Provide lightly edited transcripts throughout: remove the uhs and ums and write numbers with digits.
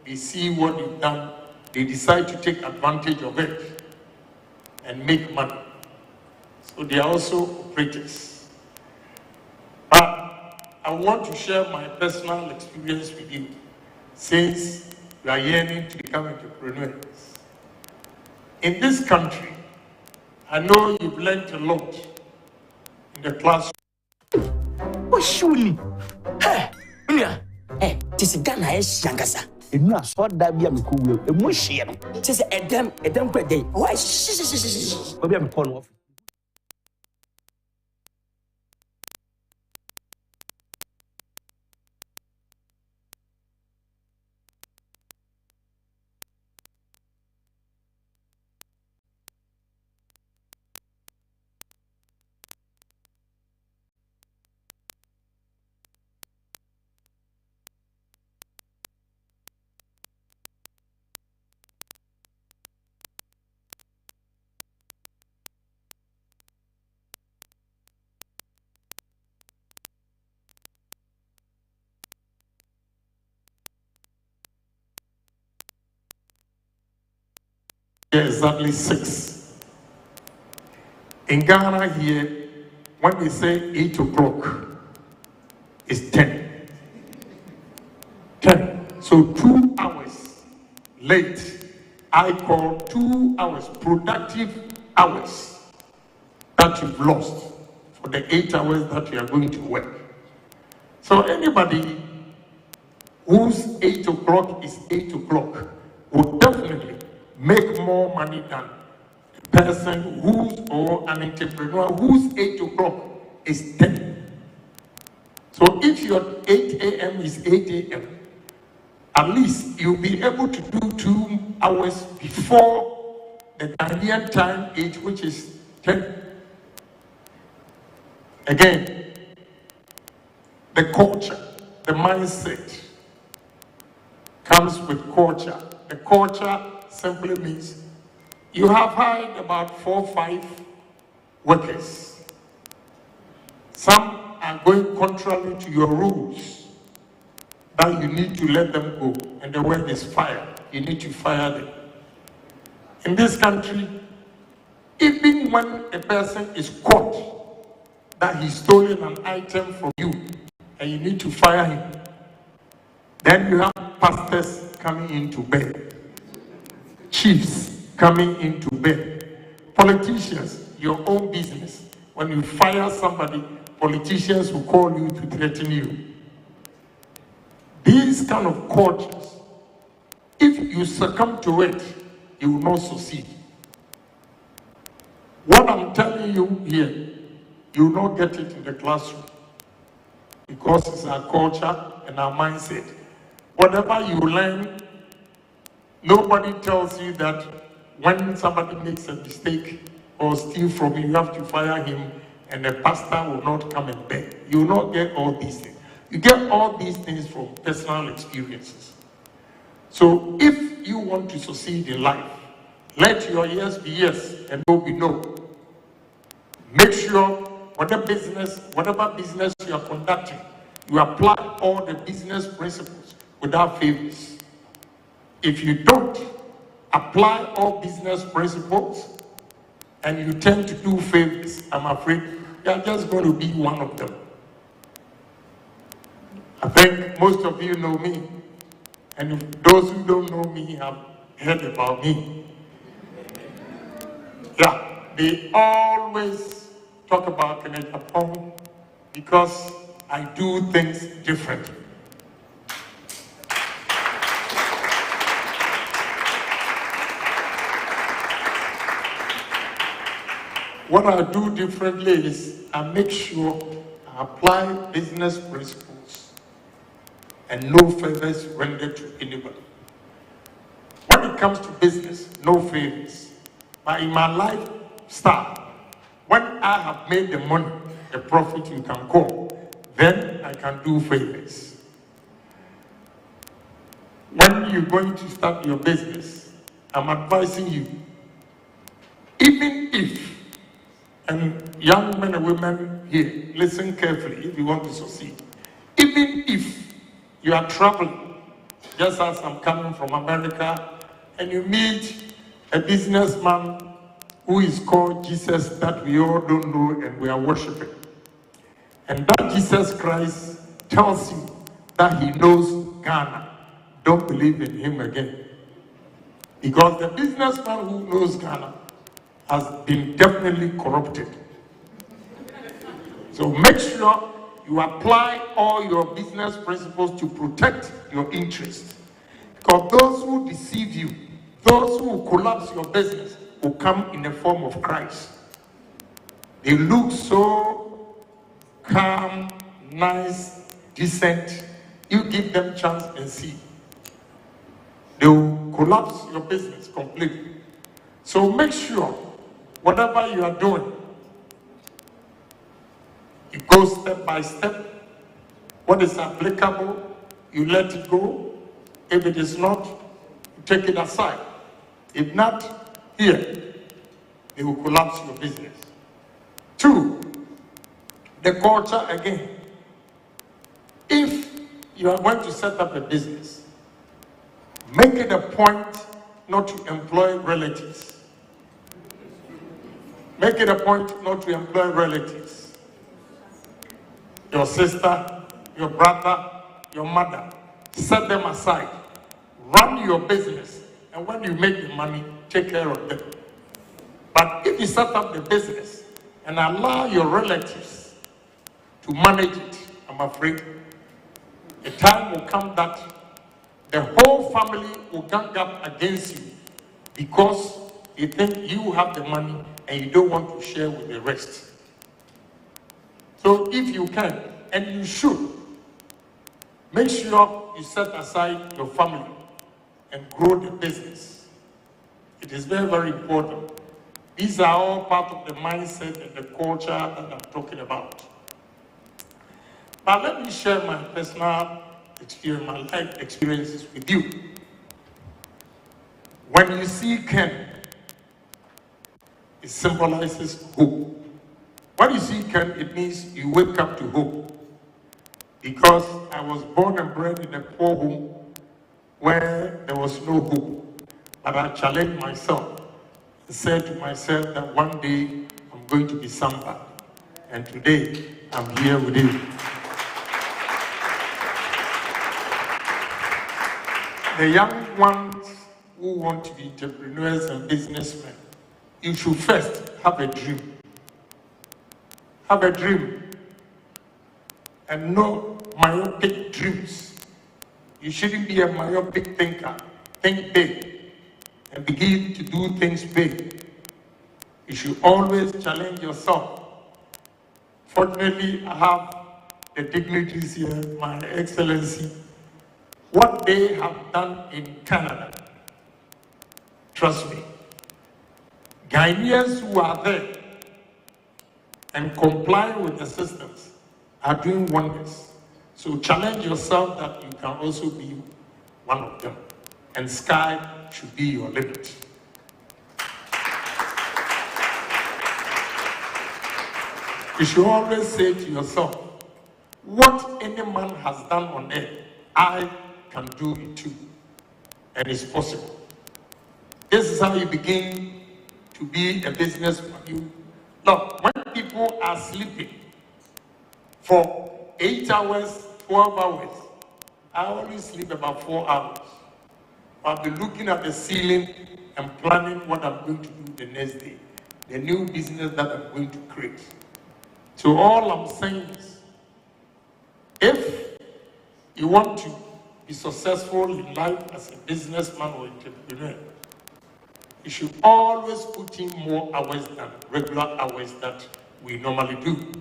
they see what you've done, they decide to take advantage of it and make money. So they are also operators. But I want to share my personal experience with you, since you are yearning to become entrepreneurs. In this country, I know you've learned a lot in the classroom. Oh, surely. Hey, hey, this is Ghana is Yangasa. You know, so that be a cool, a mushy. Says a damn per day. Why? Maybe I'm calling off. Exactly 6. In Ghana here, when they say 8 o'clock, it's 10. 10. So 2 hours late, I call 2 hours, productive hours that you've lost for the 8 hours that you are going to work. So anybody whose 8 o'clock is 8 o'clock will definitely make more money than a person who's, or an entrepreneur whose 8 o'clock is 10. So if your 8 a.m. is 8 a.m., at least you'll be able to do 2 hours before the Ghanaian time age, which is 10. Again, the culture, the mindset comes with culture. The culture simply means you have hired about 4 or 5 workers. Some are going contrary to your rules, that you need to let them go, and the word is fire. You need to fire them. In this country, even when a person is caught that he's stolen an item from you and you need to fire him, then you have pastors coming into bed, chiefs coming into bed, politicians, your own business. When you fire somebody, politicians will call you to threaten you. These kind of cultures, if you succumb to it, you will not succeed. What I'm telling you here, you will not get it in the classroom, because it's our culture and our mindset. Whatever you learn, nobody tells you that when somebody makes a mistake or steal from you, you have to fire him and the pastor will not come and beg. You will not get all these things. You get all these things from personal experiences. So if you want to succeed in life, let your yes be yes and no be no. Make sure whatever business you are conducting, you apply all the business principles without favors. If you don't apply all business principles and you tend to do favors, I'm afraid you are just going to be one of them. I think most of you know me, and if those who don't know me have heard about me. Yeah, they always talk about Agyapong because I do things differently. What I do differently is I make sure I apply business principles and no favors rendered to anybody. When it comes to business, no favors. But in my lifestyle, when I have made the money, the profit you can call, then I can do favors. When you're going to start your business, I'm advising you, even if, and young men and women here, listen carefully if you want to succeed. Even if you are traveling, just as I'm coming from America, and you meet a businessman who is called Jesus that we all don't know and we are worshiping. And that Jesus Christ tells you that he knows Ghana. Don't believe in him again. Because the businessman who knows Ghana has been definitely corrupted. So make sure you apply all your business principles to protect your interests. Because those who deceive you, those who collapse your business, will come in the form of Christ. They look so calm, nice, decent. You give them chance and see. They will collapse your business completely. So make sure whatever you are doing, you go step by step. What is applicable, you let it go. If it is not, you take it aside. If not, here, it will collapse your business. 2, the culture again. If you are going to set up a business, make it a point not to employ relatives. Make it a point not to employ relatives. Your sister, your brother, your mother. Set them aside. Run your business. And when you make the money, take care of them. But if you set up the business and allow your relatives to manage it, I'm afraid a time will come that the whole family will gang up against you because you think you have the money and you don't want to share with the rest. So if you can, and you should, make sure you set aside your family and grow the business. It is very, very important. These are all part of the mindset and the culture that I'm talking about. But let me share my personal experience, my life experiences with you. When you see Ken, it symbolizes hope. When you see Ken, it means you wake up to hope. Because I was born and bred in a poor home where there was no hope. But I challenged myself and said to myself that one day I'm going to be somebody. And today I'm here with you. The young ones who want to be entrepreneurs and businessmen, you should first have a dream. Have a dream. And no myopic dreams. You shouldn't be a myopic thinker. Think big and begin to do things big. You should always challenge yourself. Fortunately, I have the dignitaries here, My Excellency. What they have done in Canada, trust me, Ghanaians who are there and comply with the systems are doing wonders. So challenge yourself that you can also be one of them. And sky should be your limit. You should always say to yourself, what any man has done on earth, I can do it too. And it's possible. This is how you begin to be a businessman. Look, when people are sleeping for 8 hours, 12 hours, I only sleep about 4 hours. I'll be looking at the ceiling and planning what I'm going to do the next day, the new business that I'm going to create. So all I'm saying is, if you want to be successful in life as a businessman or entrepreneur, you should always put in more hours than regular hours that we normally do.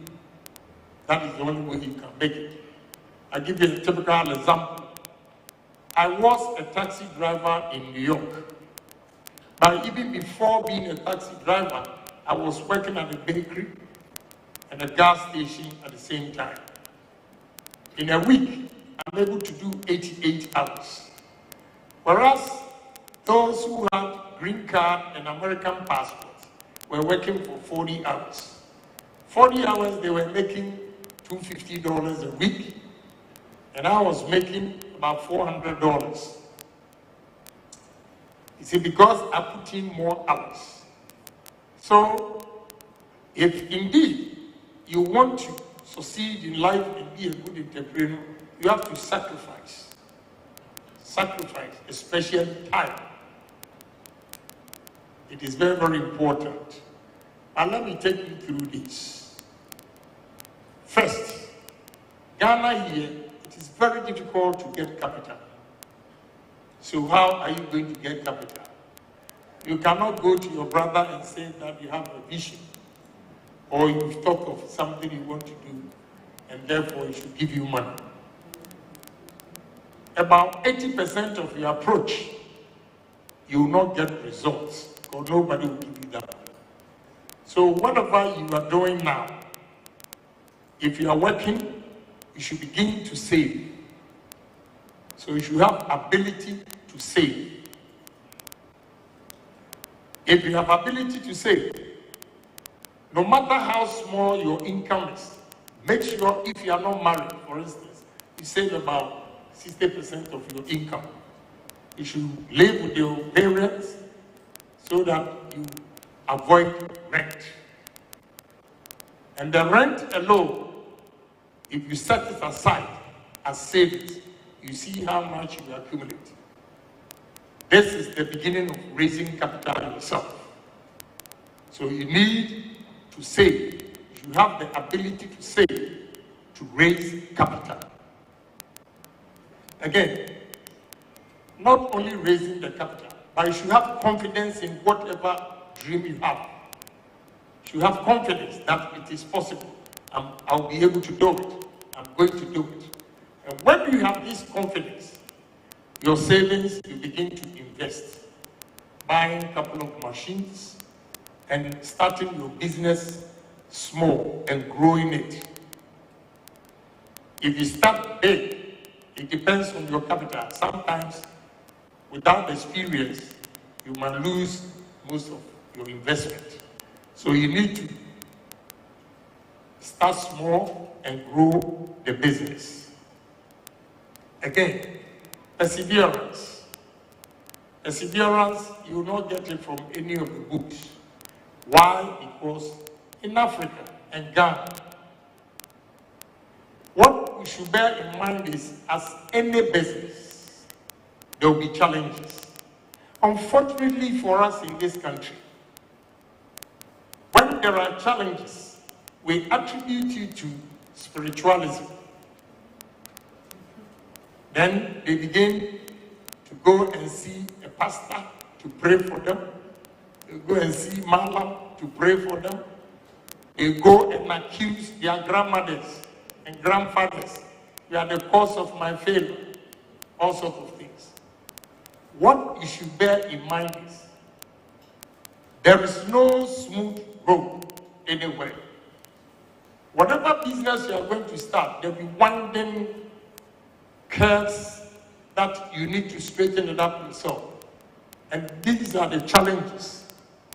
That is the only way you can make it. I'll give you a typical example. I was a taxi driver in New York. But even before being a taxi driver, I was working at a bakery and a gas station at the same time. In a week, I'm able to do 88 hours. Whereas those who had green card and American passports were working for 40 hours. 40 hours, they were making $250 a week, and I was making about $400. You see, because I put in more hours. So, if indeed you want to succeed in life and be a good entrepreneur, you have to sacrifice. Sacrifice, especially time. It is very, very important. And let me take you through this. First, Ghana here, it is very difficult to get capital. So how are you going to get capital? You cannot go to your brother and say that you have a vision, or you've thought of something you want to do, and therefore he should give you money. About 80% of your approach, you will not get results, because nobody will give you that. So whatever you are doing now, if you are working, you should begin to save. So you should have ability to save. If you have ability to save, no matter how small your income is, make sure if you are not married, for instance, you save about 60% of your income. You should live with your parents so that you avoid rent. And the rent alone, if you set it aside as savings, you see how much you accumulate. This is the beginning of raising capital yourself. So you need to save. You have the ability to save to raise capital. Again, not only raising the capital, but you should have confidence in whatever dream you have. You should have confidence that it is possible. I'll be able to do it. I'm going to do it. And when you have this confidence, your savings, you begin to invest. Buying a couple of machines and starting your business small and growing it. If you start big, it depends on your capital. Sometimes, without experience, you might lose most of your investment. So you need to start small and grow the business. Again, perseverance. Perseverance, you will not get it from any of the books. Why? Because in Africa and Ghana, what we should bear in mind is, as any business, there will be challenges. Unfortunately for us in this country, when there are challenges, we attribute it to spiritualism. Then they begin to go and see a pastor to pray for them. They go and see Malam to pray for them. They go and accuse their grandmothers and grandfathers. You are the cause of my failure. All sorts of things. What you should bear in mind is, there is no smooth road anywhere. Whatever business you are going to start, there will be winding curves that you need to straighten it up yourself. And these are the challenges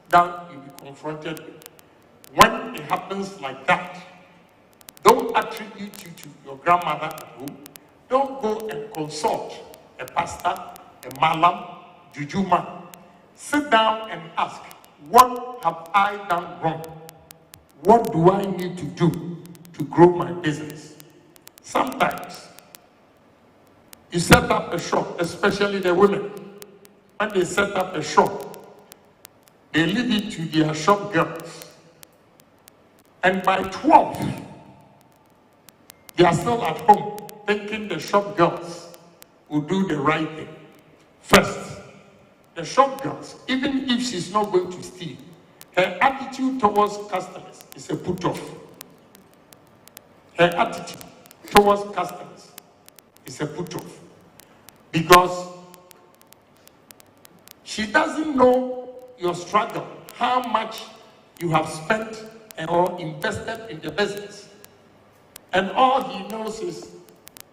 that you'll be confronted with. When it happens like that, don't attribute you to your grandmother at home. Don't go and consult a pastor, a malam, juju man. Sit down and ask, what have I done wrong? What do I need to do to grow my business? Sometimes, you set up a shop, especially the women. When they set up a shop, they leave it to their shop girls. And by 12, they are still at home, thinking the shop girls will do the right thing. First, the shop girls, even if she's not going to steal, her attitude towards customers is a put-off. Her attitude towards customers is a put-off. Because she doesn't know your struggle, how much you have spent or invested in the business. And all he knows is,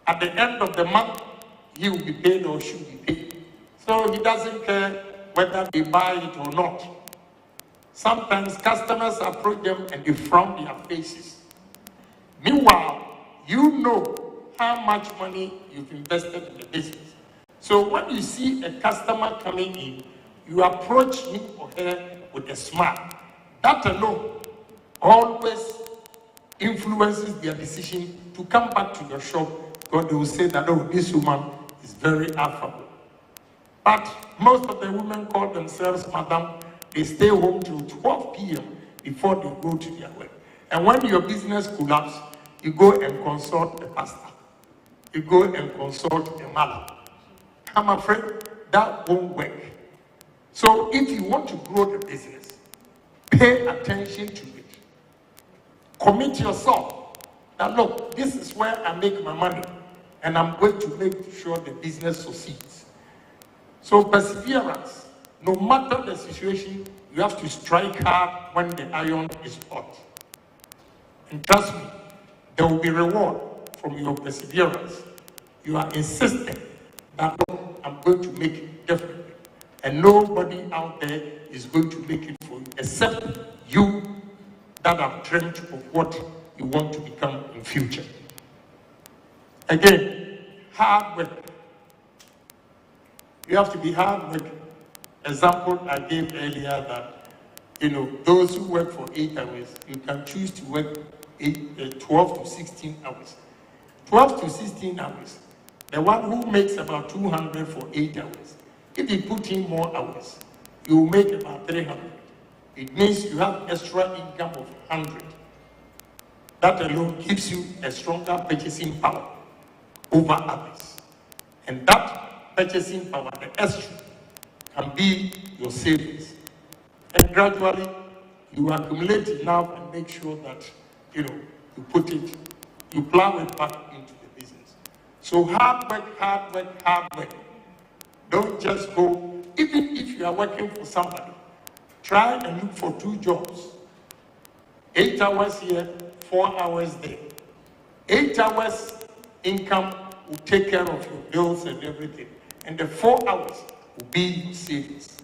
at the end of the month, he will be paid or should be paid. So he doesn't care whether they buy it or not. Sometimes customers approach them and they frown their faces. Meanwhile, you know how much money you've invested in the business. So when you see a customer coming in, you approach him or her with a smile. That alone always influences their decision to come back to your shop, because they will say that, oh, this woman is very affable. But most of the women call themselves madam. They stay home till 12 p.m. before they go to their work. And when your business collapses, you go and consult a pastor. You go and consult a mother. I'm afraid that won't work. So if you want to grow the business, pay attention to it. Commit yourself. Now look, this is where I make my money, and I'm going to make sure the business succeeds. So perseverance, no matter the situation, you have to strike hard when the iron is hot. And trust me, there will be reward from your perseverance. You are insistent that, look, I'm going to make it differently. And nobody out there is going to make it for you except you that have dreamt of what you want to become in future. Again, hard work. You have to be hard work. Example I gave earlier that, those who work for 8 hours, you can choose to work 12 to 16 hours. 12 to 16 hours. The one who makes about 200 for 8 hours, if you put in more hours, you will make about 300. It means you have extra income of 100. That alone gives you a stronger purchasing power over others. And that purchasing power, the extra, can be your savings. And gradually, you accumulate enough and make sure that, you plow it back into the business. So hard work, hard work, hard work. Don't just go, even if you are working for somebody, try and look for 2 jobs. 8 hours here, 4 hours there. 8 hours income will take care of your bills and everything. And the 4 hours will be your savings.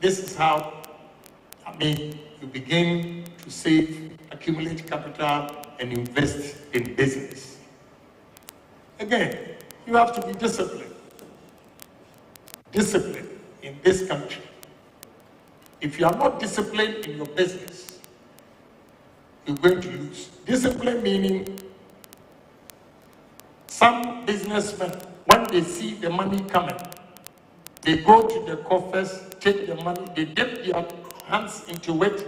This is how, you begin to save, accumulate capital, and invest in business. Again, you have to be disciplined. Discipline in this country. If you are not disciplined in your business, you're going to lose. Discipline meaning some businessmen, when they see the money coming, they go to the coffers, take the money, they dip their hands into it,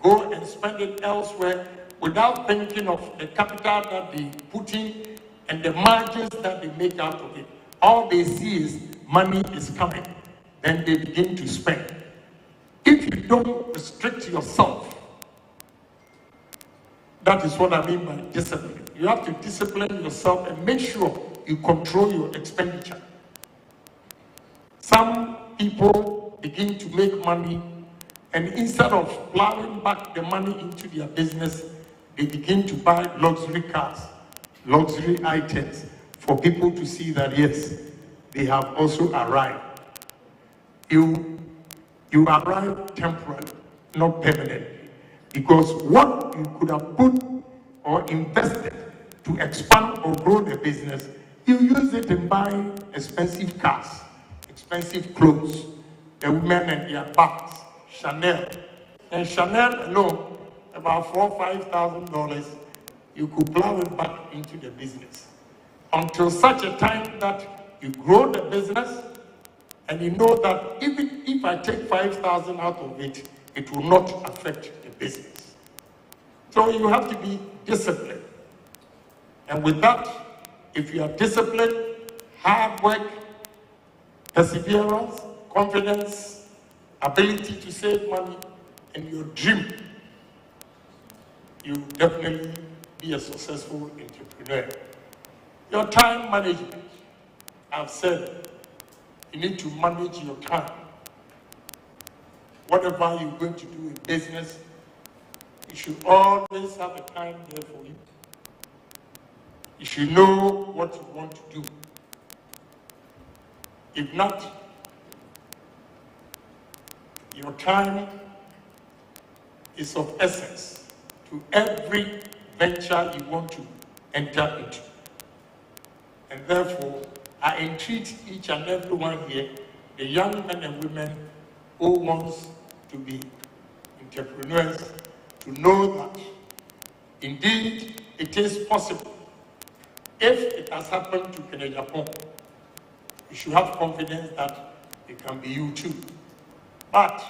go and spend it elsewhere without thinking of the capital that they put in and the margins that they make out of it. All they see is money is coming. Then they begin to spend. If you don't restrict yourself, that is what I mean by discipline. You have to discipline yourself and make sure you control your expenditure. Some people begin to make money, and instead of plowing back the money into their business, they begin to buy luxury cars, luxury items for people to see that, yes, they have also arrived. You arrive temporarily, not permanently. Because what you could have put or invested to expand or grow the business, you use it in buying expensive cars, expensive clothes, the women and their bags, Chanel. And Chanel alone, about $4,000 or $5,000, you could plow it back into the business. Until such a time that you grow the business, and you know that even if I take 5,000 out of it, it will not affect the business. So you have to be disciplined. And with that, if you are disciplined, hard work, perseverance, confidence, ability to save money, and your dream, you will definitely be a successful entrepreneur. Your time management, I've said, you need to manage your time. Whatever you're going to do in business, you should always have a time there for you. You should know what you want to do. If not, your time is of essence to every venture you want to enter into. And therefore, I entreat each and every one here, the young men and women who wants to be entrepreneurs, to know that indeed it is possible. If it has happened to Agyapong, you should have confidence that it can be you too. But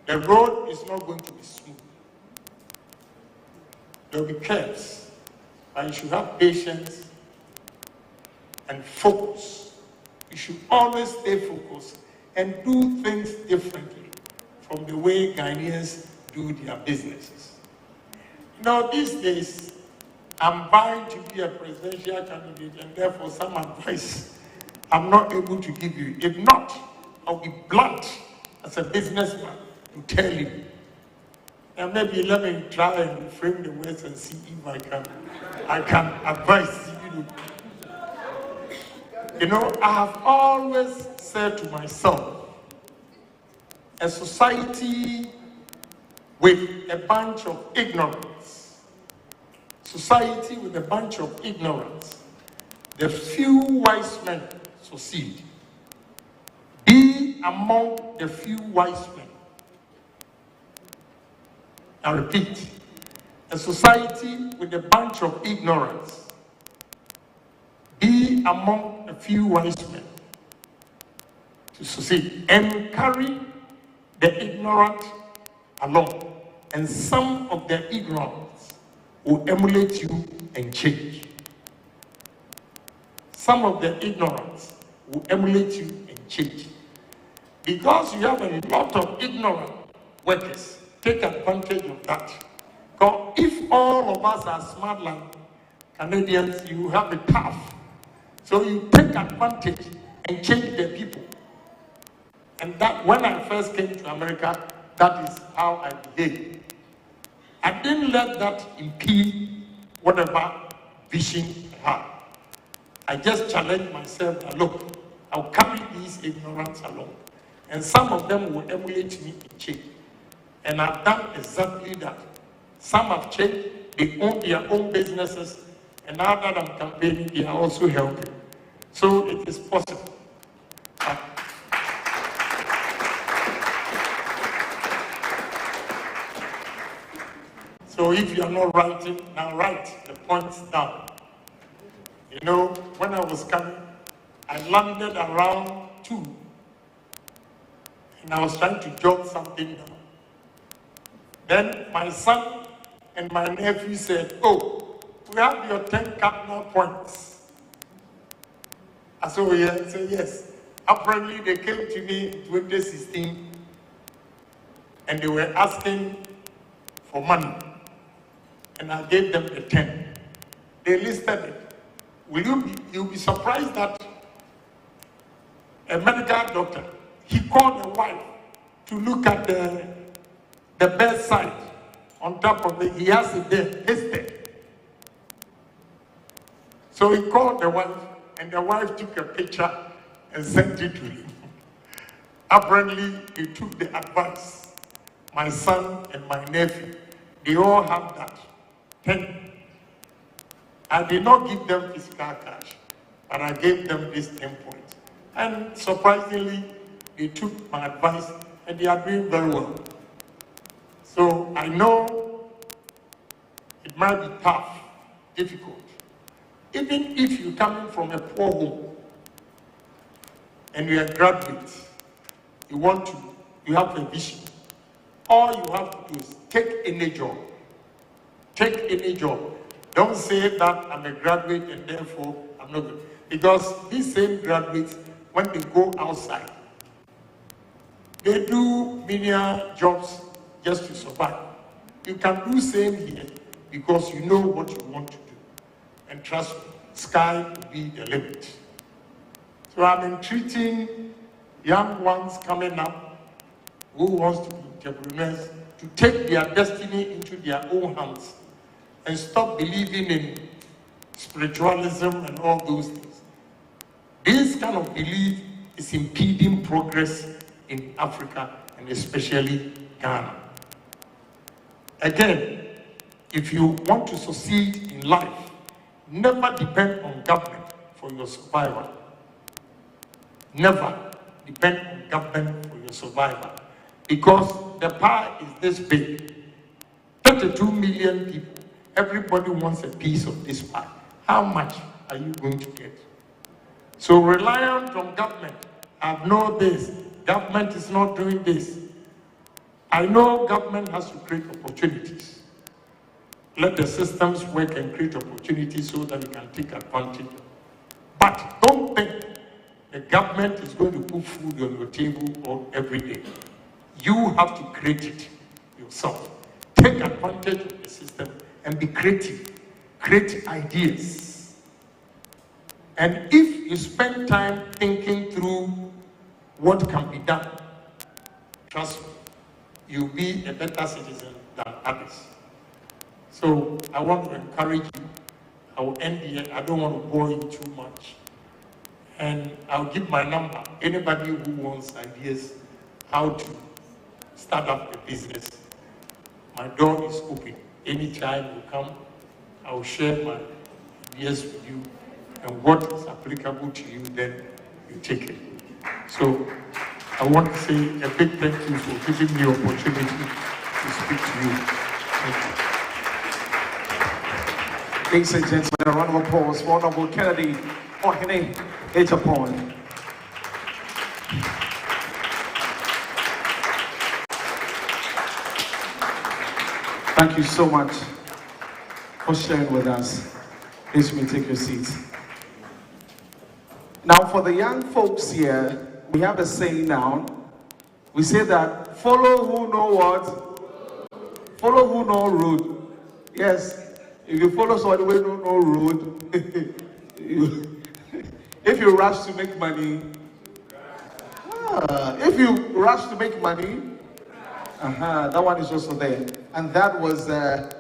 the road is not going to be smooth. There will be curves, but you should have patience and focus. You should always stay focused and do things differently from the way Ghanaians do their businesses. You know, these days, I'm bound to be a presidential candidate, and therefore some advice I'm not able to give you. If not, I'll be blunt as a businessman to tell you. And maybe let me try and frame the words and see if I can advise you. You know, I have always said to myself, a society with a bunch of ignorance, society with a bunch of ignorance, the few wise men succeed. Be among the few wise men. I repeat, a society with a bunch of ignorance. Be among a few wise men to succeed, and carry the ignorant along. And some of the ignorance will emulate you and change. Some of the ignorance will emulate you and change. Because you have a lot of ignorant workers, take advantage of that. Because if all of us are smart like Canadians, you have it tough. So you take advantage and change the people. And that, when I first came to America, that is how I behaved. I didn't let that impede whatever vision I had. I just challenged myself that, look, I'll carry these ignorance along. And some of them will emulate me and change. And I've done exactly that. Some have changed, they own their own businesses, and now that I'm campaigning, they are also helping. So it is possible. So if you are not writing, now write the points down. You know, when I was coming, I landed around 2, and I was trying to jot something down. Then my son and my nephew said, oh, we have your 10 cardinal points. I said, oh yeah, I said yes. Apparently they came to me in 2016 and they were asking for money. And I gave them the 10. They listed it. You'll be surprised that a medical doctor, he called the wife to look at the bedside. On top of it, he has it there, listed. So he called the wife, and the wife took a picture and sent it to him. Apparently, he took the advice. My son and my nephew, they all have that 10. I did not give them physical cash, but I gave them this 10 points. And surprisingly, they took my advice, and they are doing very well. So I know it might be tough, difficult. Even if you're coming from a poor home and you're a graduate, you have a vision. All you have to do is take any job. Take any job. Don't say that I'm a graduate and therefore I'm not good. Because these same graduates, when they go outside, they do menial jobs just to survive. You can do same here because you know what you want to do. And trust me, sky will be the limit. So I'm entreating young ones coming up who wants to be entrepreneurs to take their destiny into their own hands and stop believing in spiritualism and all those things. This kind of belief is impeding progress in Africa and especially Ghana. Again, if you want to succeed in life, never depend on government for your survival. Never depend on government for your survival, because the pie is this big. 32 million people. Everybody wants a piece of this pie. How much are you going to get? So reliant on government. I know this. Government is not doing this. I know government has to create opportunities. Let the systems work and create opportunities so that we can take advantage. But don't think the government is going to put food on your table every day. You have to create it yourself. Take advantage of the system and be creative. Create ideas. And if you spend time thinking through what can be done, trust me, you'll be a better citizen than others. So I want to encourage you. I will end here. I don't want to bore you too much. And I'll give my number. Anybody who wants ideas how to start up a business, my door is open. Anytime you come, I will share my ideas with you. And what is applicable to you, then you take it. So I want to say a big thank you for giving me the opportunity to speak to you. Thank you. Ladies and gentlemen, a round of applause for Honorable Kennedy Agyapong. Thank you so much for sharing with us. Please, you may take your seats. Now, for the young folks here, we have a saying now. We say that follow who know what? Follow who know road. Yes, if you follow somebody who don't know road, if you rush to make money, that one is also there. And that was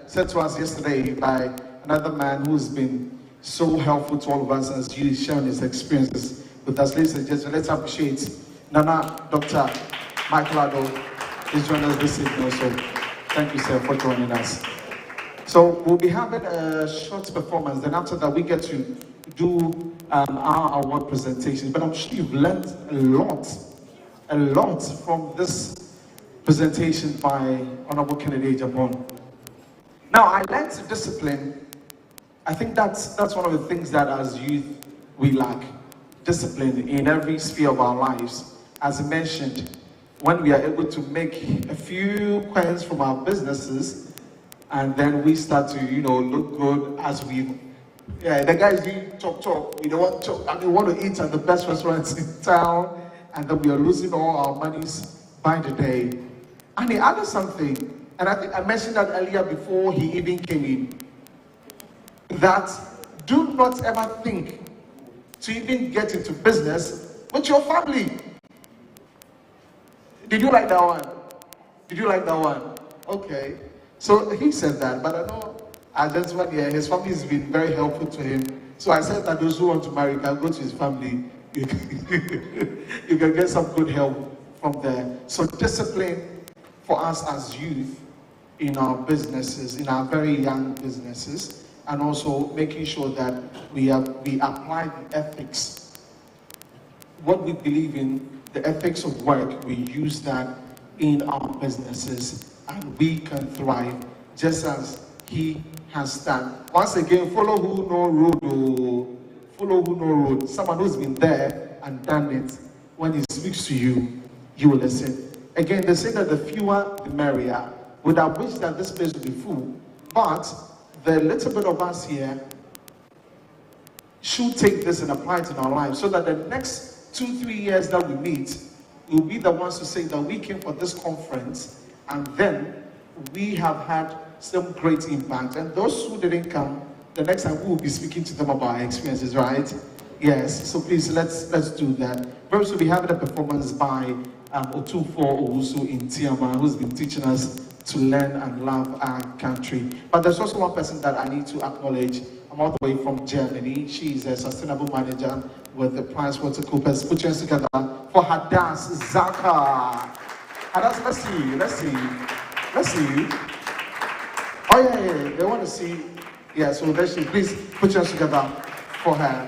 said to us yesterday by another man who's been so helpful to all of us as you sharing his experiences with us. Ladies and gentlemen, let's appreciate Nana, Dr. Michael Addo. Please join us this evening also. Thank you, sir, for joining us. So we'll be having a short performance. Then after that, we get to do our award presentations. But I'm sure you've learned a lot from this presentation by Honorable Kennedy Agyapong. Now, I learned discipline. I think that's one of the things that as youth we lack. Discipline in every sphere of our lives. As I mentioned, when we are able to make a few coins from our businesses, and then we start to, look good as the guys do talk. We don't want to, we want to eat at the best restaurants in town, and then we are losing all our monies by the day. And he added something, and I think I mentioned that earlier before he even came in, that do not ever think to even get into business with your family. Did you like that one? Okay. So he said that, but I know our gentleman here, his family has been very helpful to him. So I said that those who want to marry can go to his family. You can get some good help from there. So discipline for us as youth in our businesses, in our very young businesses, and also making sure that we apply the ethics. What we believe in, the ethics of work, we use that in our businesses, and we can thrive just as he has done. Once again, follow who know road. Follow who know road. Someone who's been there and done it. When he speaks to you, you will listen. Again, they say that the fewer, the merrier. Would have wished that this place would be full, but the little bit of us here should take this and apply it in our lives so that the next 2-3 years that we meet, we'll be the ones to say that we came for this conference and then we have had some great impact. And those who didn't come, the next time we will be speaking to them about our experiences, right? Yes, so please let's do that. Very soon we'll be having a performance by Otufo Owusu in Tiama, who's been teaching us to learn and love our country. But there's also one person that I need to acknowledge. I'm all the way from Germany. She's a sustainable manager with the PricewaterhouseCoopers. Put your hands together for Hadas Zaka. Hadas, let's see you. Oh yeah, they want to see. Yeah, so let's see. Please put your hands together for her.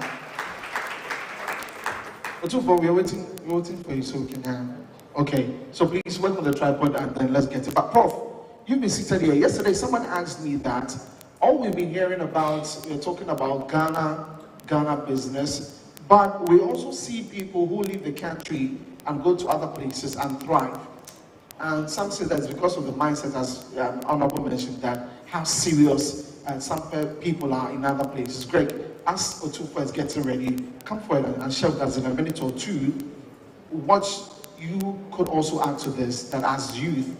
Otubo, we're waiting for you so we can have. Okay, so please work on the tripod and then let's get it. But Prof, you've been seated here. Yesterday, someone asked me that all we've been hearing about, we're talking about Ghana business, but we also see people who leave the country and go to other places and thrive. And some say that's because of the mindset, as Honorable mentioned, that how serious some people are in other places. Greg, as Otubo is getting ready, come forward and share with us in a minute or two what you could also add to this, that as youth,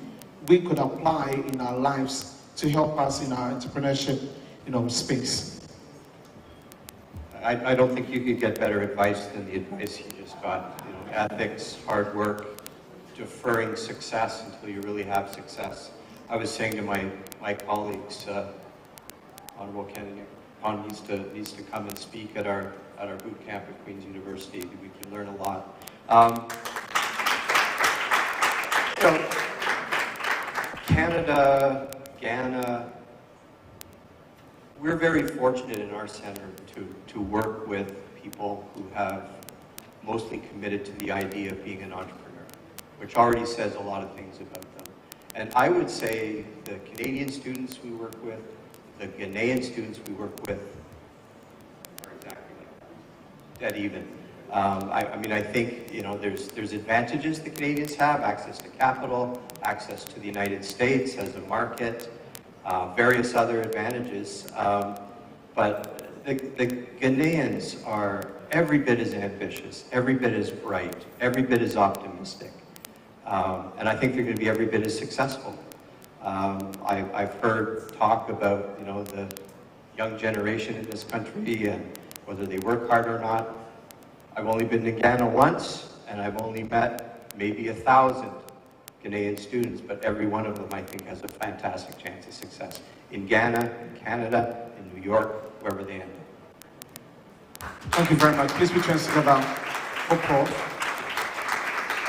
we could apply in our lives to help us in our entrepreneurship, space. I don't think you could get better advice than the advice you just got. Ethics, hard work, deferring success until you really have success. I was saying to my colleagues, Honorable Kennedy needs to come and speak at our boot camp at Queen's University. We can learn a lot. Canada, Ghana, we're very fortunate in our center to work with people who have mostly committed to the idea of being an entrepreneur, which already says a lot of things about them. And I would say the Canadian students we work with, the Ghanaian students we work with are exactly like that, dead even. I think there's advantages the Canadians have: access to capital, access to the United States as a market, various other advantages. But the Ghanaians are every bit as ambitious, every bit as bright, every bit as optimistic, and I think they're going to be every bit as successful. I've heard talk about the young generation in this country and whether they work hard or not. I've only been to Ghana once, and I've only met maybe 1,000 Ghanaian students, but every one of them, I think, has a fantastic chance of success in Ghana, in Canada, in New York, wherever they end up. Thank you very much. Please put your hands together for Paul.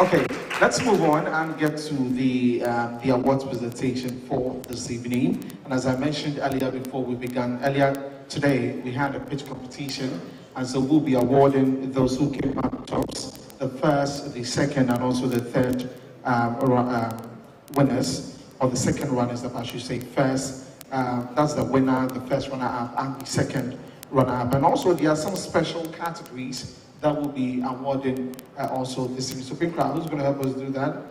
Okay, let's move on and get to the awards presentation for this evening. And as I mentioned earlier, before we began, earlier today, we had a pitch competition. And so we'll be awarding those who came out tops, the first, the second, and also the third winners, or the second runners, I should say. First, that's the winner, the first runner-up, and the second runner-up. And also, there are some special categories that will be awarded also this evening. So, Pink Crowd, who's going to help us do that?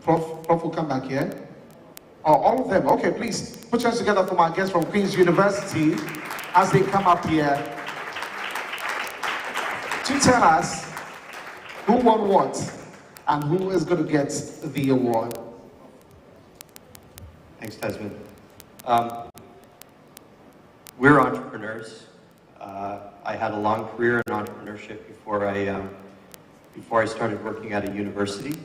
Prof will come back here. Oh, all of them. Okay, please put your hands together for my guests from Queen's University as they come up here to tell us who won what and who is going to get the award. Thanks, Desmond. We're entrepreneurs. I had a long career in entrepreneurship before I started working at a university,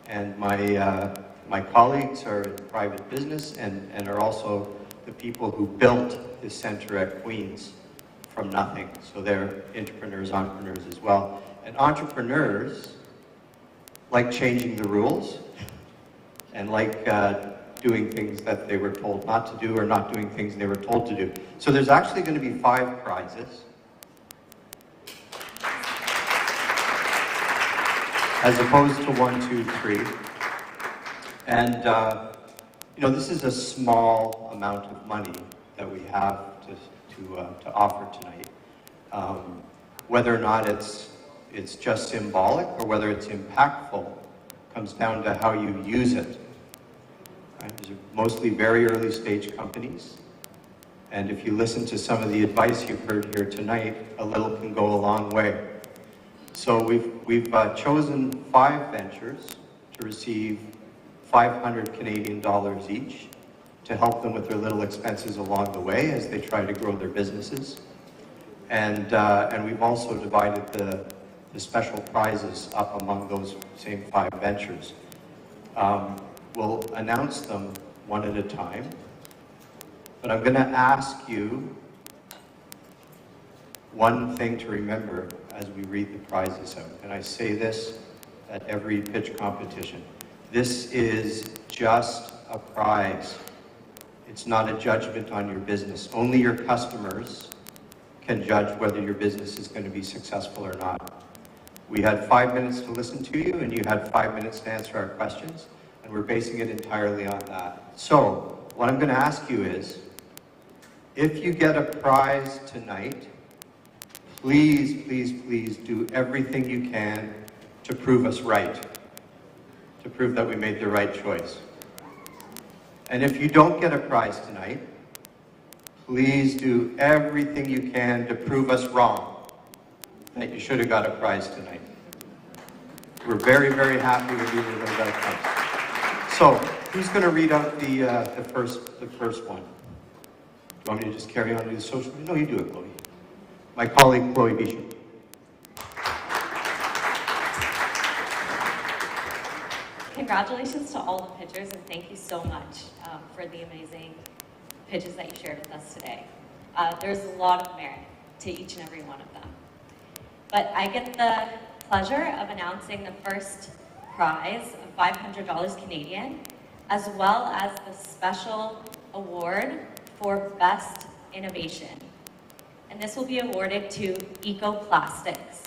and my colleagues are in private business and are also the people who built this center at Queen's from nothing. So they're entrepreneurs as well. And entrepreneurs like changing the rules and like doing things that they were told not to do or not doing things they were told to do. So there's actually going to be 5 prizes, as opposed to 1, 2, 3. And this is a small amount of money that we have to offer tonight. Whether or not it's just symbolic or whether it's impactful comes down to how you use it. Right? These are mostly very early stage companies, and if you listen to some of the advice you've heard here tonight, a little can go a long way. So we've chosen 5 ventures to receive 500 Canadian dollars each to help them with their little expenses along the way as they try to grow their businesses. And we've also divided the special prizes up among those same 5 ventures. We'll announce them one at a time, but I'm going to ask you one thing to remember as we read the prizes out. And I say this at every pitch competition. This is just a prize. It's not a judgment on your business. Only your customers can judge whether your business is going to be successful or not. We had 5 minutes to listen to you, and you had 5 minutes to answer our questions, and we're basing it entirely on that. So, what I'm going to ask you is, if you get a prize tonight, please, please, please do everything you can to prove us right, to prove that we made the right choice. And if you don't get a prize tonight, please do everything you can to prove us wrong, that you should have got a prize tonight. We're very, very happy with you. We're going to get a prize. So, who's going to read out the first one? Do you want me to just carry on to the social media? No, you do it, Chloe. My colleague, Chloe Bishop. Congratulations to all the pitchers, and thank you so much for the amazing pitches that you shared with us today. There's a lot of merit to each and every one of them. But I get the pleasure of announcing the first prize of $500 Canadian, as well as the special award for Best Innovation. And this will be awarded to Ecoplastics.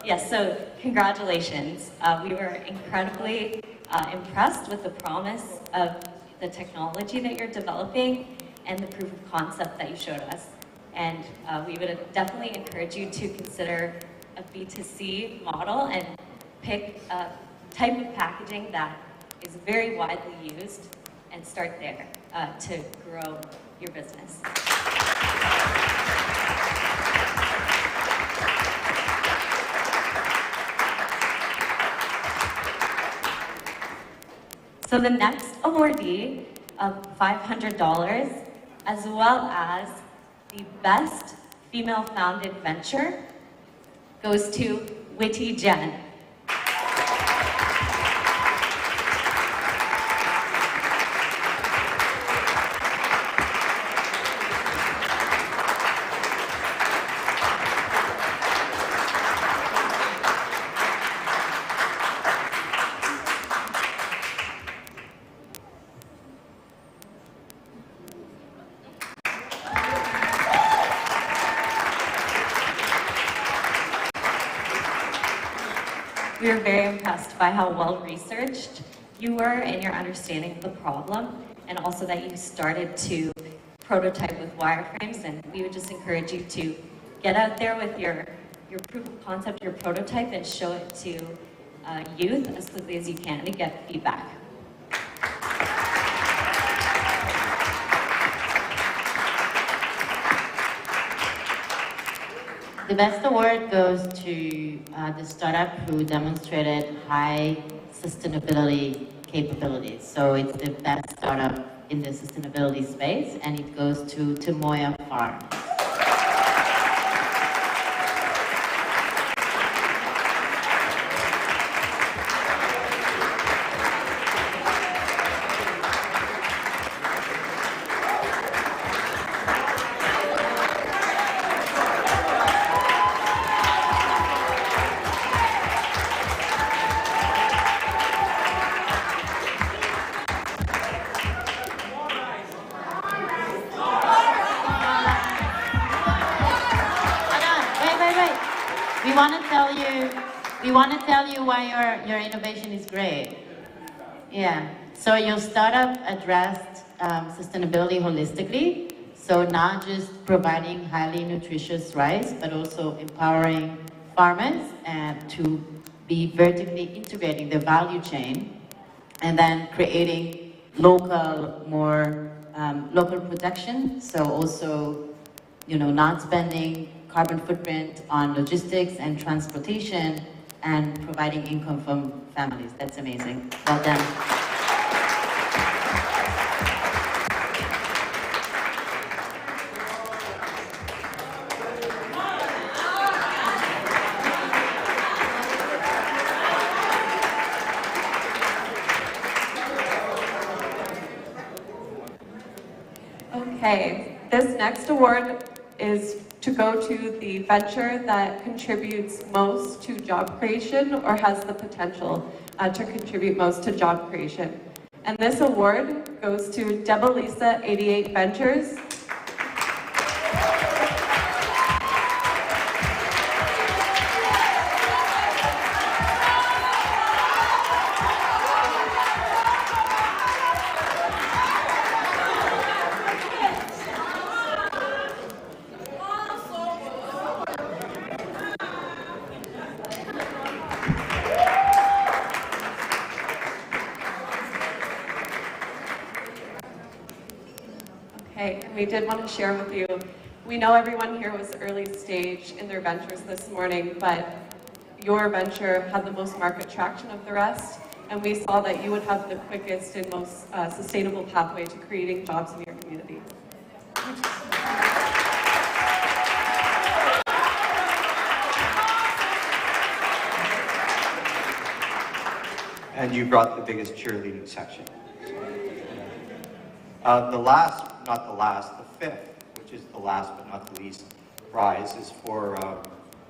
Yes, so congratulations. We were incredibly impressed with the promise of the technology that you're developing and the proof of concept that you showed us. And we would definitely encourage you to consider a B2C model and pick a type of packaging that is very widely used and start there to grow your business. So the next awardee of $500, as well as the Best Female-Founded Venture, goes to Witty Jen. We were very impressed by how well researched you were in your understanding of the problem, and also that you started to prototype with wireframes. And we would just encourage you to get out there with your proof of concept, your prototype, and show it to youth as quickly as you can to get feedback. The best award goes to the startup who demonstrated high sustainability capabilities. So it's the best startup in the sustainability space, and it goes to Moya Farm. We want to tell you why your innovation is great. Yeah. So your startup addressed sustainability holistically. So not just providing highly nutritious rice, but also empowering farmers and to be vertically integrating the value chain, and then creating local, more local production, so also, not spending carbon footprint on logistics and transportation and providing income from families. That's amazing. Well done. Okay, this next award is to go to the venture that contributes most to job creation or has the potential to contribute most to job creation. And this award goes to Debalisa 88 Ventures. Okay, and we did want to share with you, we know everyone here was early stage in their ventures this morning, but your venture had the most market traction of the rest, and we saw that you would have the quickest and most sustainable pathway to creating jobs in your community. And you brought the biggest cheerleading section. The fifth, which is the last but not the least prize, is for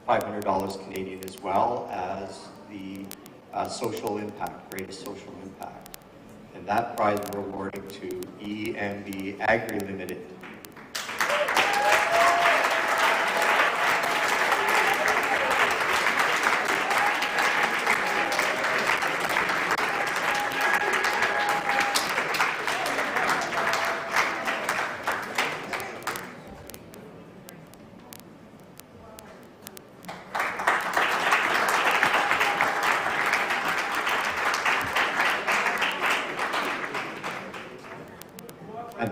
$500 Canadian, as well as the social impact, greatest social impact. And that prize we're awarding to EMB Agri Limited.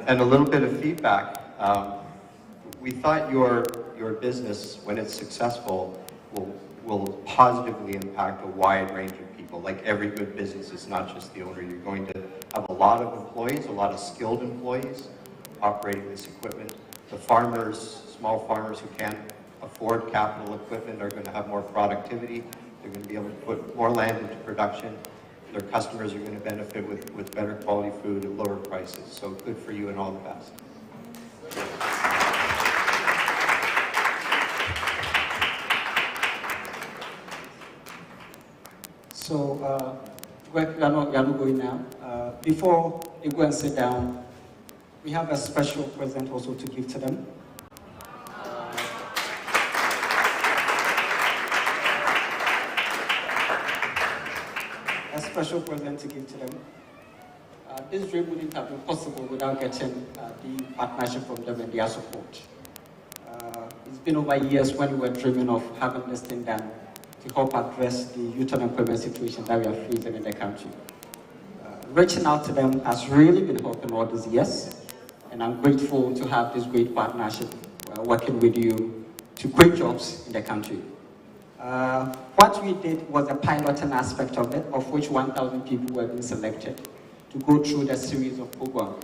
And a little bit of feedback. We thought your business, when it's successful, will positively impact a wide range of people. Like every good business is not just the owner. You're going to have a lot of employees, a lot of skilled employees operating this equipment. The farmers, small farmers who can't afford capital equipment, are going to have more productivity. They're going to be able to put more land into production. Their customers are going to benefit with better quality food at lower prices. So good for you and all the best. So we are not going now. Before they go and sit down, we have a special present also to give to them. A special present to give to them. This dream wouldn't have been possible without getting the partnership from them and their support. It's been over years when we were dreaming of having this thing done to help address the youth unemployment situation that we are facing in the country. Reaching out to them has really been helping all these years, and I'm grateful to have this great partnership working with you to create jobs in the country. What we did was a piloting aspect of it, of which 1,000 people were being selected to go through the series of programs.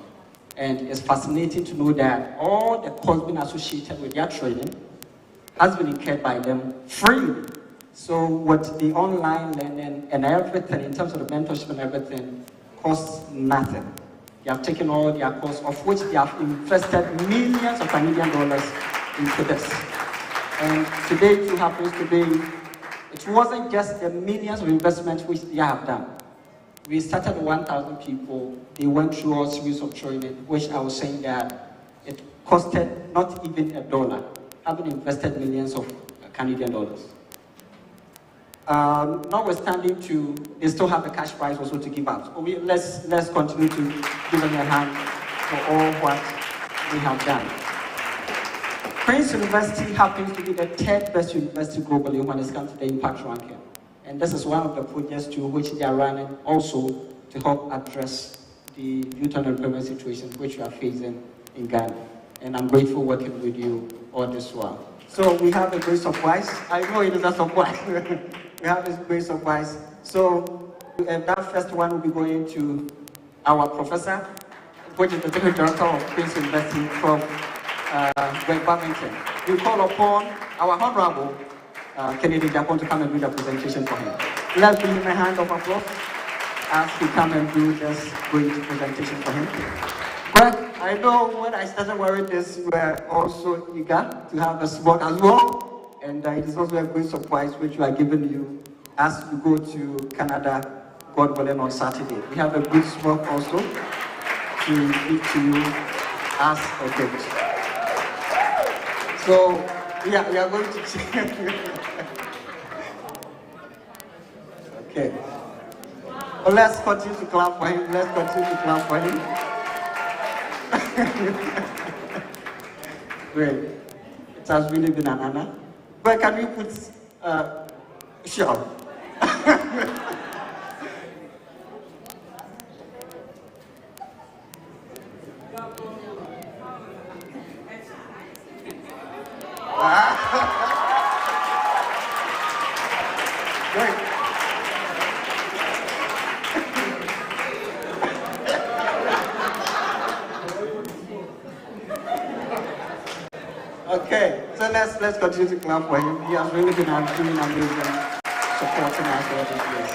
And it's fascinating to know that all the costs being associated with their training has been incurred by them freely. So with the online learning and everything, in terms of the mentorship and everything, costs nothing. They have taken all their costs, of which they have invested millions of Canadian dollars into this. And today, it happens to be, it wasn't just the millions of investments which they have done. We started 1,000 people. They went through a series of training, which I was saying that it costed not even $1, having invested millions of Canadian dollars. Notwithstanding they still have a cash prize also to give out. So let's continue to give them a hand for all what we have done. Prince University happens to be the 3rd best university globally when it comes to the impact ranking. And this is one of the projects to which they are running also to help address the youth unemployment situation which we are facing in Ghana. And I'm grateful working with you all this while. So we have a great surprise. I know it is a surprise. We have a great surprise. So that first one will be going to our professor, which is the Technical Director of Queen's University from Badminton. We call upon our Honorable Kencity Agyapong to come and do the presentation for him. Let's give him a hand of applause as he come and do this great presentation for him. Greg, I know when I started wearing this, we were also eager to have a spot as well. And it is also a great surprise which we are giving you as we go to Canada, God willing, on Saturday. We have a good smoke also to give to you as a gift. So, we are going to check. Okay. Well, let's continue to clap for him. Let's continue to clap for him. Great. It has really been an honor. But can we put sure. Great. Okay, so let's continue to clap for him. He has really been doing amazing, supporting us all these years,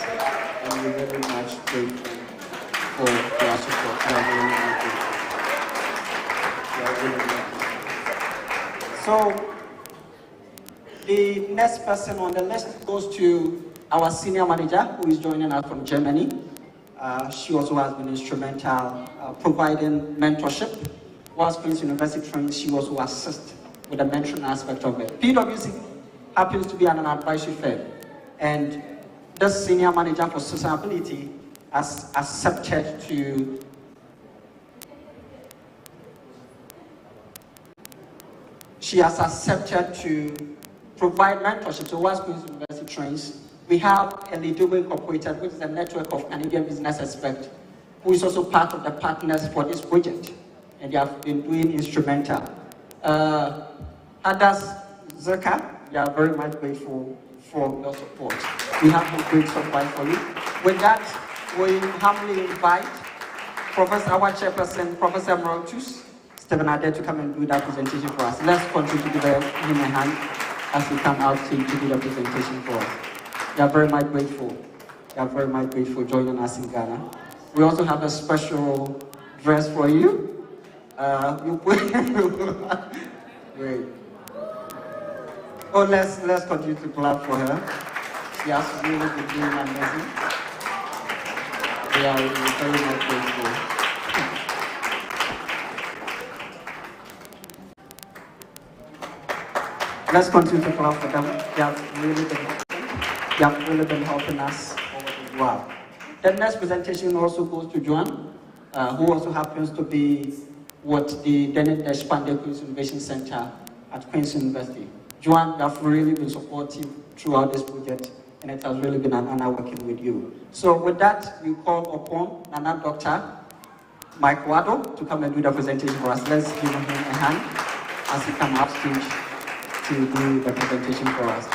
and we're very much grateful for your support. We are really grateful. So the next person on the list goes to our senior manager, who is joining us from Germany. She also has been instrumental providing mentorship. Whilst Queen's University trains, she also assists with the mentoring aspect of it. PwC happens to be an advisory firm, and the senior manager for sustainability has accepted to provide mentorship to whilst Queen's University trains. We have Elidobo Incorporated, which is a network of Canadian business experts, who is also part of the partners for this project, and they have been doing instrumental. Hadas Zerka, we are very much grateful for your support. We have a great surprise for you. With that, we humbly invite our chairperson, Professor Morotus Stephen Ade, to come and do that presentation for us. Let's continue to give him a hand as he comes out to do the presentation for us. We are very much grateful. We are very much grateful for joining us in Ghana. We also have a special dress for you. Great. Oh, let's continue to clap for her. She has really been doing amazing. We are very much grateful. Let's continue to clap for them. They have really been helping us as well. The next presentation also goes to Joan, who also happens to be with the Denis Deshpande Queen's Innovation Center at Queen's University. Joan, you have really been supportive throughout this project, and it has really been an honor working with you. So with that, we call upon Nana Dr. Akufo-Addo to come and do the presentation for us. Let's give him a hand as he comes up stage to do the presentation for us.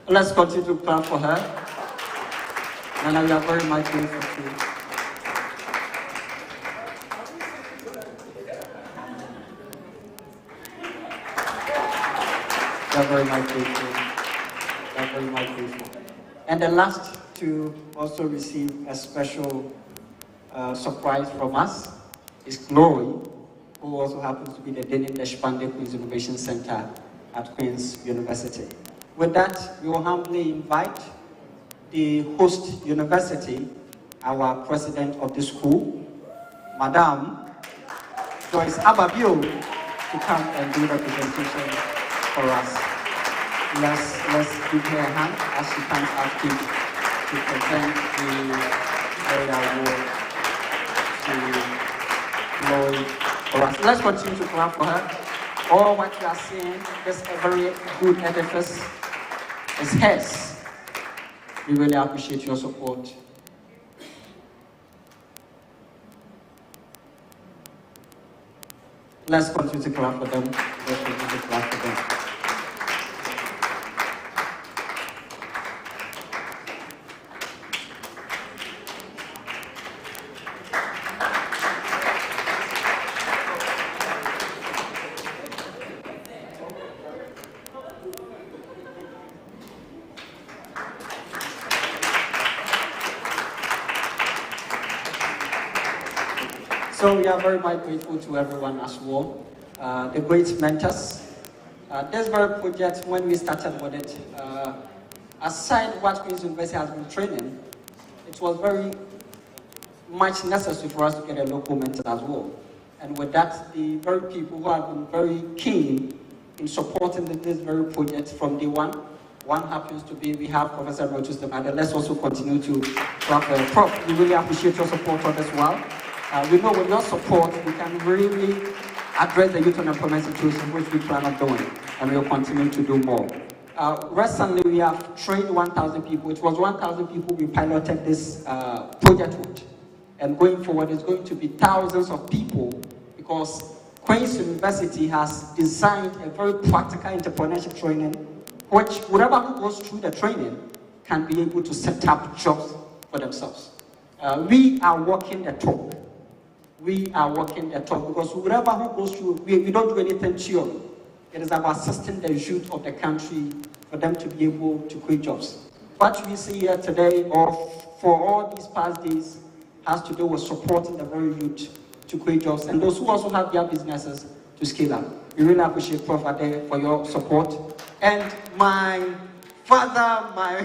Let's continue to clap for her. And we are very much grateful to you. We are very much grateful. We are very much grateful. And the last to also receive a special surprise from us is Glory, who also happens to be the Denis Deshpande Queen's Innovation Center at Queen's University. With that, we will humbly invite the host university, our president of the school, Madam Joyce Ababio, to come and do the presentation for us. Let's give her a hand as she comes out to present the award to Lloyd All right, so let's continue to clap for her. All what you are seeing, this a very good edifice is hers. We really appreciate your support. Let's continue to clap for them. Let's continue to clap for them. So we are very much grateful to everyone as well, the great mentors. This very project, when we started with it, aside what Queen's University has been training, it was very much necessary for us to get a local mentor as well. And with that, the very people who have been very keen in supporting this very project from day one. One happens to be, we have Professor Rotus Demade. Let's also continue to have Prof. We really appreciate your support on as well. We know with your support, we can really address the youth unemployment situation, which we plan on doing, and we'll continue to do more. Recently, we have trained 1,000 people. It was 1,000 people we piloted this project with. And going forward, it's going to be thousands of people, because Queen's University has designed a very practical entrepreneurship training, which whoever who goes through the training can be able to set up jobs for themselves. We are walking the talk. We are walking the talk, because whoever who goes through, we don't do anything theory. It is about assisting the youth of the country for them to be able to create jobs. What we see here today, or for all these past days, has to do with supporting the very youth to create jobs, and those who also have their businesses to scale up. We really appreciate Prof. Ade for your support. And my father, my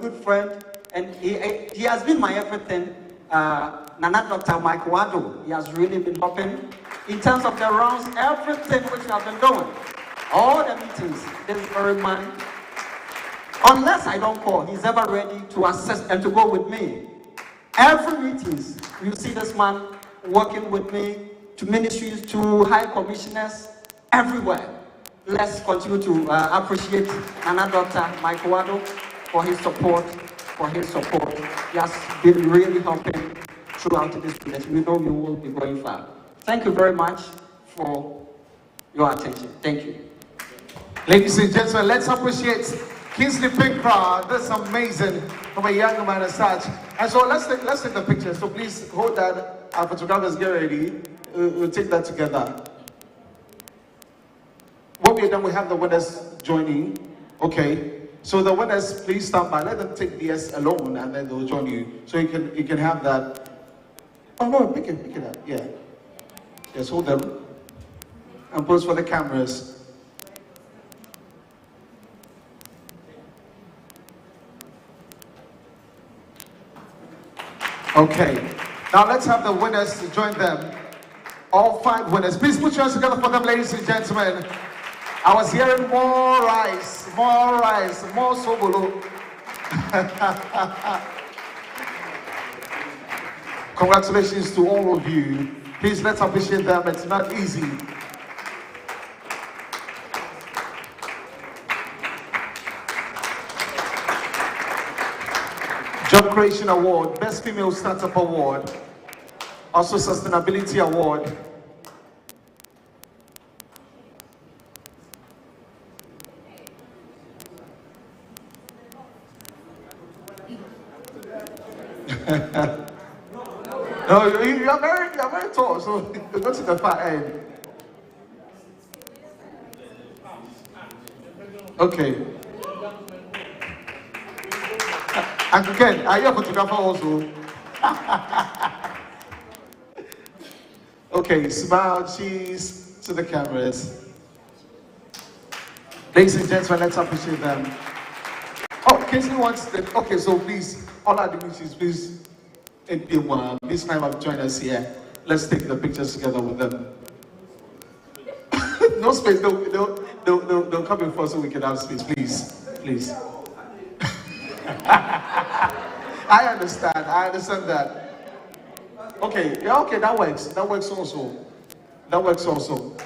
good friend, and he has been my everything, Nana Dr. Akufo-Addo. He has really been helping in terms of the rounds, everything which we have been doing. All the meetings, this very man, unless I don't call, he's ever ready to assist and to go with me. Every meetings, you see this man working with me, to ministries, to high commissioners, everywhere. Let's continue to appreciate Nana Dr. Akufo-Addo for his support, He has been really helping throughout this project. We know we will be going far. Thank you very much for your attention. Thank you. Ladies and gentlemen, let's appreciate Kingsley Pinkra. That's amazing from a young man as such. And so let's take the picture. So please hold that. Our photographers get ready. We'll take that together. When we're done, we have the winners joining. Okay. So the winners, please stand by. Let them take DS alone, and then they'll join you. So you can have that. Oh no, pick it up. Yeah. Just hold them and pose for the cameras. Okay. Now let's have the winners to join them. All 5 winners. Please put your hands together for them, ladies and gentlemen. I was hearing more rice, more sobolo. Congratulations to all of you. Please let's appreciate them. It's not easy. Job Creation Award, Best Female Startup Award, also Sustainability Award. No, you're very tall, so you go to the far end. Okay. And again, are you a photographer also? Okay, smile, cheese to the cameras. Ladies and gentlemen, let's appreciate them. Oh, Casey wants the, okay, so please, all our dignitaries, please, this time I've joined us here. Let's take the pictures together with them. No space, they'll come in first so we can have space, please. I understand that. Okay, yeah, okay, that works also. That works also.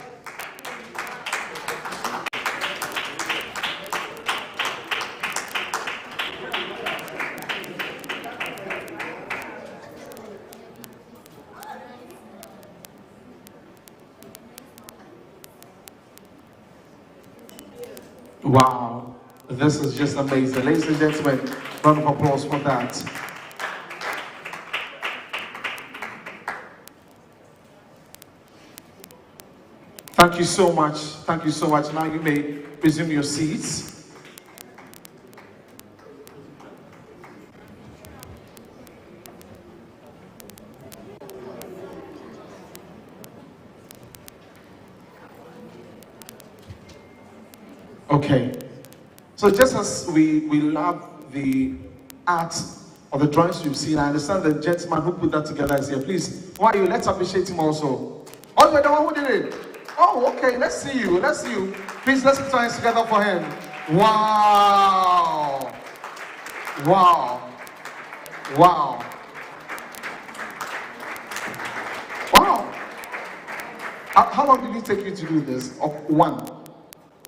Wow, this is just amazing. Ladies and gentlemen, round of applause for that. Thank you so much. Thank you so much. Now you may resume your seats. Okay. So just as we love the art or the drawings you've seen, I understand the gentleman who put that together is here. Please, why you? Let's appreciate him also. Oh, you're the one who did it. Oh, okay. Let's see you. Let's see you. Please, let's put our hands together for him. Wow. Wow. Wow. Wow. How long did it take you to do this? One.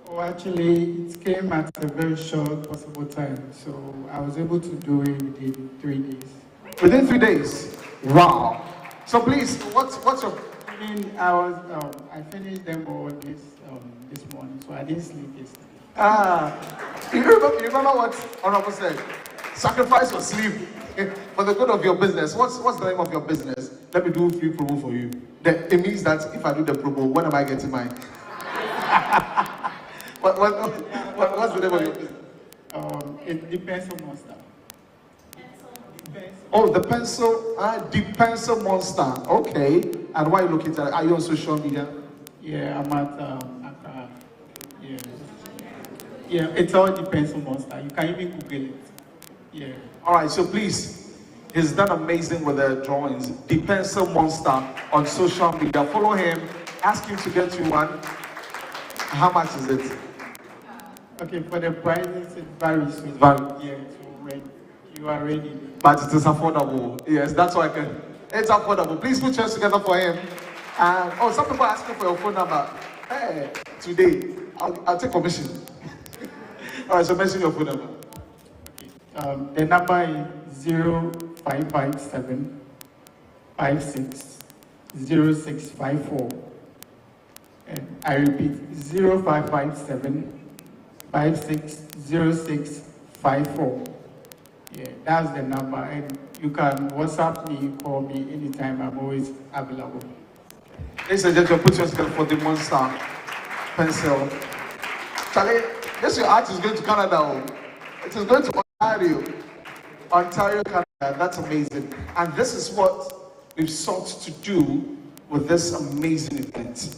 Oh, actually, it came at a very short possible time, so I was able to do it within 3 days. Within 3 days? Wow. So please, what's your... I mean, I finished them all this morning, so I didn't sleep yesterday. You remember what Honorable said? Sacrifice your sleep for the good of your business. What's the name of your business? Let me do free promo for you. It means that if I do the promo, when am I getting mine? What's the name of your business? It depends on monster. Oh, the pencil monster. Okay. And why are you looking at? Are you on social media? Yeah, I'm at Accra. Yeah. Yeah, it all depends on monster. You can even Google it. Yeah. All right. So please, he's done amazing with the drawings. The pencil monster on social media. Follow him. Ask him to get you one. How much is it? Okay, for the prices, it varies. It varies. Yeah, so you are ready. But it is affordable. Yes, that's why I can. It's affordable. Please put yours together for him. And some people are asking for your phone number. Hey, today I'll take commission. All right, so mention your phone number. Okay. The number is 0557 56 0654. And I repeat, 0557 560654. Yeah, that's the number. And you can WhatsApp me, call me anytime. I'm always available. Ladies and gentlemen, put yourself for the monster pencil. Charlie, this your art is going to Canada. Oh. It is going to Ontario, Canada. That's amazing. And this is what we've sought to do with this amazing event.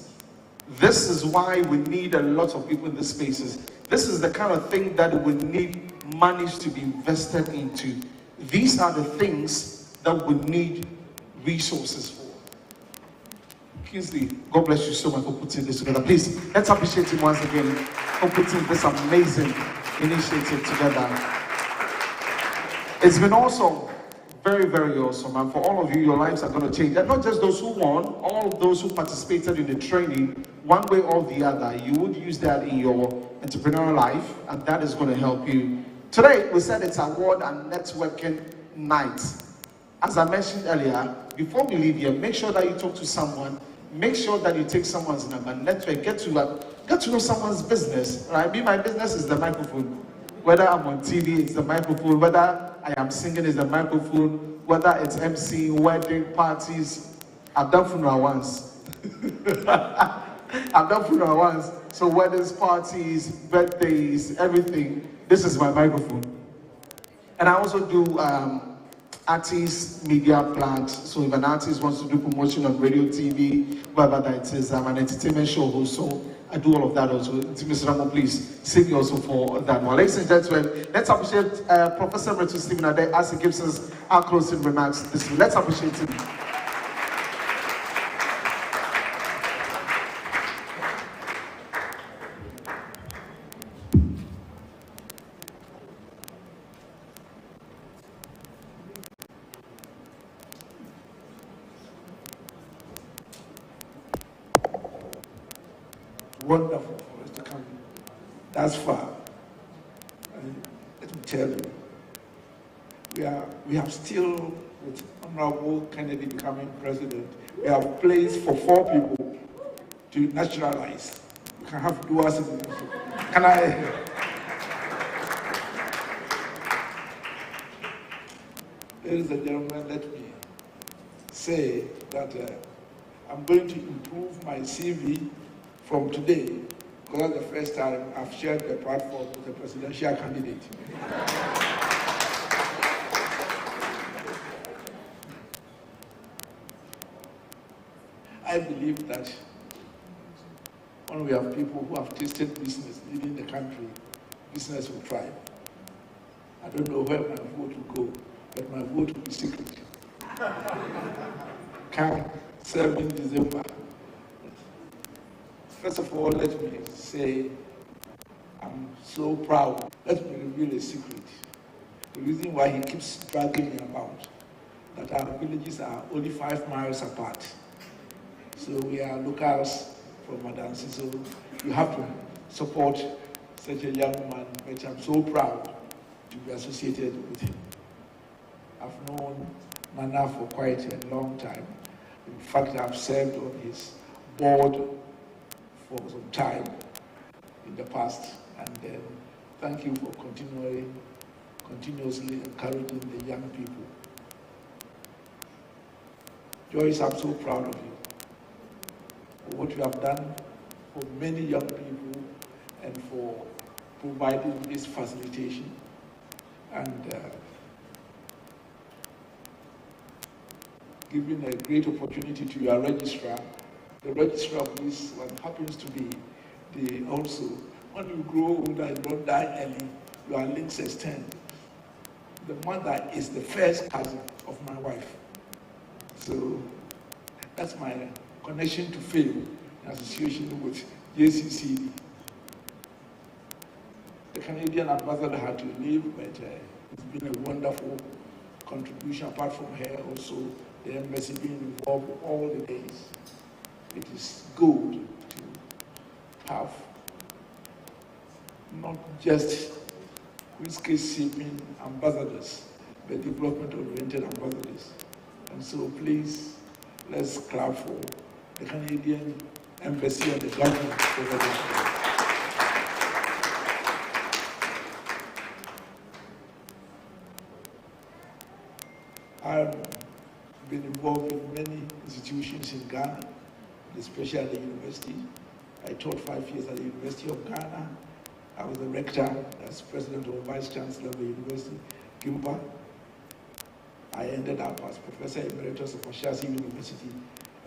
This is why we need a lot of people in these spaces. This is the kind of thing that we need money to be invested into. These are the things that we need resources for. Kingsley, God bless you so much for putting this together. Please, let's appreciate him once again for putting this amazing initiative together. It's been awesome. Very, very awesome. And for all of you, your lives are going to change. And not just those who won, all of those who participated in the training, one way or the other, you would use that in your entrepreneurial life, and that is going to help you. Today, we said it's award and networking night. As I mentioned earlier, before we leave here, make sure that you talk to someone. Make sure that you take someone's number, network, get to know someone's business. Right? My business is the microphone. Whether I'm on TV, it's the microphone. Whether I am singing, it's the microphone. Whether it's MC, wedding, parties. I've done funeral once. I've done funeral once. So weddings, parties, birthdays, everything. This is my microphone. And I also do artist media plant. So if an artist wants to do promotion on radio, TV, whatever that is, I'm an entertainment show host. So I do all of that also. Mr. Ramon, please sing me also for that one. Ladies and gentlemen, let's appreciate Professor Emeritus Stephen Addo as he gives us our closing remarks this week. Let's appreciate him. wonderful for us to come thus far. And let me tell you, we have still, with Honorable Kennedy becoming president, we have placed for 4 people to naturalize. We can have dual citizenship. Can I? Ladies and gentlemen, let me say that I'm going to improve my CV from today, because that's the first time I've shared the platform with a presidential candidate. I believe that when we have people who have tasted business leading the country, business will thrive. I don't know where my vote will go, but my vote will be secret. Come 7 December. First of all, let me say I'm so proud. Let me reveal a secret. The reason why he keeps dragging me about, that our villages are only 5 miles apart. So we are locals from Madansi, so you have to support such a young man, which I'm so proud to be associated with him. I've known Nana for quite a long time. In fact, I've served on his board for some time in the past, and thank you for continuously encouraging the young people. Joyce, I'm so proud of you for what you have done for many young people and for providing this facilitation. And giving a great opportunity to your registrar. The registrar of this one happens to be also, when you grow older and don't die early, your links extend. The mother is the first cousin of my wife. So that's my connection to fame in association with JCCD. The Canadian ambassador had to leave, but it's been a wonderful contribution. Apart from her, also the embassy being involved all the days. It is good to have not just whiskey-sipping ambassadors, but development-oriented ambassadors. And so please, let's clap for the Canadian embassy and the government over there. I've been involved in many institutions in Ghana, especially at the university. I taught 5 years at the University of Ghana. I was the rector, as president or vice chancellor of the university, Gimpa. I ended up as professor emeritus of Ashasi University.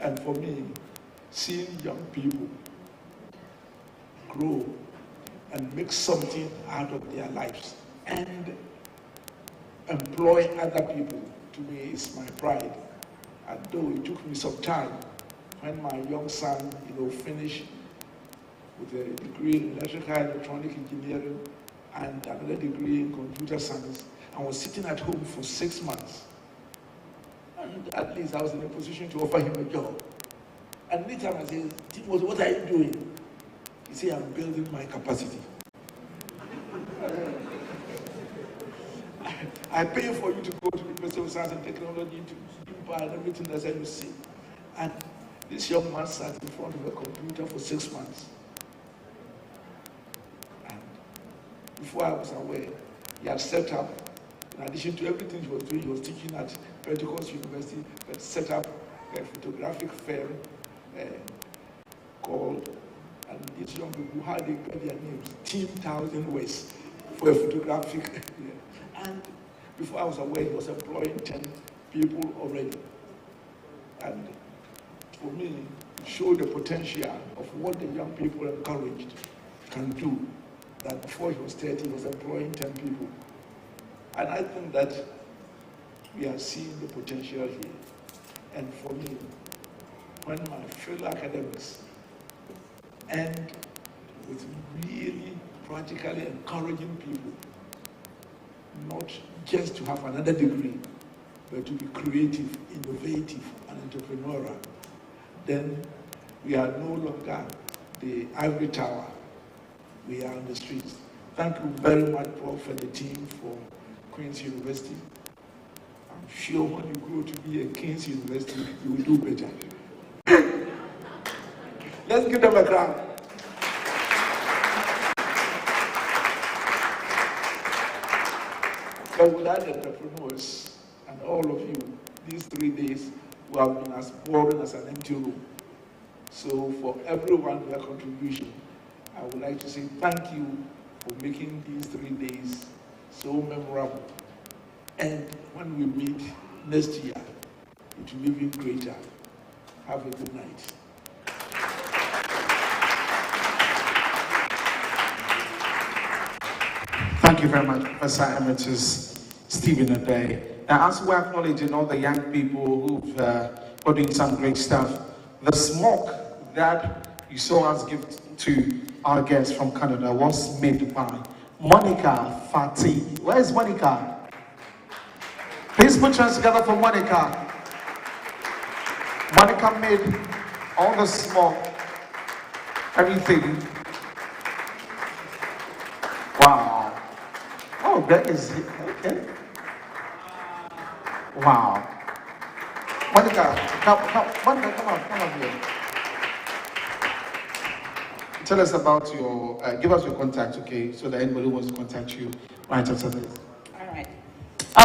And for me, seeing young people grow and make something out of their lives and employ other people, to me, is my pride. And though it took me some time, when my young son, finished with a degree in electrical and electronic engineering and another degree in computer science, and was sitting at home for 6 months. And at least I was in a position to offer him a job. And later I said, Timothy, what are you doing? He said, I'm building my capacity. I pay for you to go to the University of Science and Technology, to Gimpa and everything that's you see. And this young man sat in front of a computer for 6 months. And before I was aware, he had set up, in addition to everything he was doing, he was teaching at Pentecost University, but set up a photographic firm called, and these young people, how they got their names, Team 1000 West, for a photographic. And before I was aware, he was employing 10 people already. And for me, it showed the potential of what the young people encouraged can do. That before he was 30, he was employing 10 people. And I think that we are seeing the potential here. And for me, when my fellow academics end with really practically encouraging people, not just to have another degree, but to be creative, innovative, and entrepreneurial, then we are no longer the Ivory Tower. We are on the streets. Thank you very much, Prof, and the team for Queen's University. I'm sure when you grow to be at King's University, you will do better. Let's give them a round. But without entrepreneurs and all of you, these 3 days will have been as boring as an empty room. So for everyone, their contribution, I would like to say thank you for making these 3 days so memorable. And when we meet next year, it will be even greater. Have a good night. Thank you very much, Professor Emeritus Stephen Adey. Now, as we're acknowledging all the young people who've are doing some great stuff, the smoke that you saw us give to our guests from Canada was made by Monica Fati. Where's Monica? Please put your hands together for Monica. Monica made all the smoke, everything. Wow. Oh, that is okay. Wow. Monica, Monica, come on here. Tell us about your, give us your contact, okay, so that anybody who wants to contact you right after this. All right.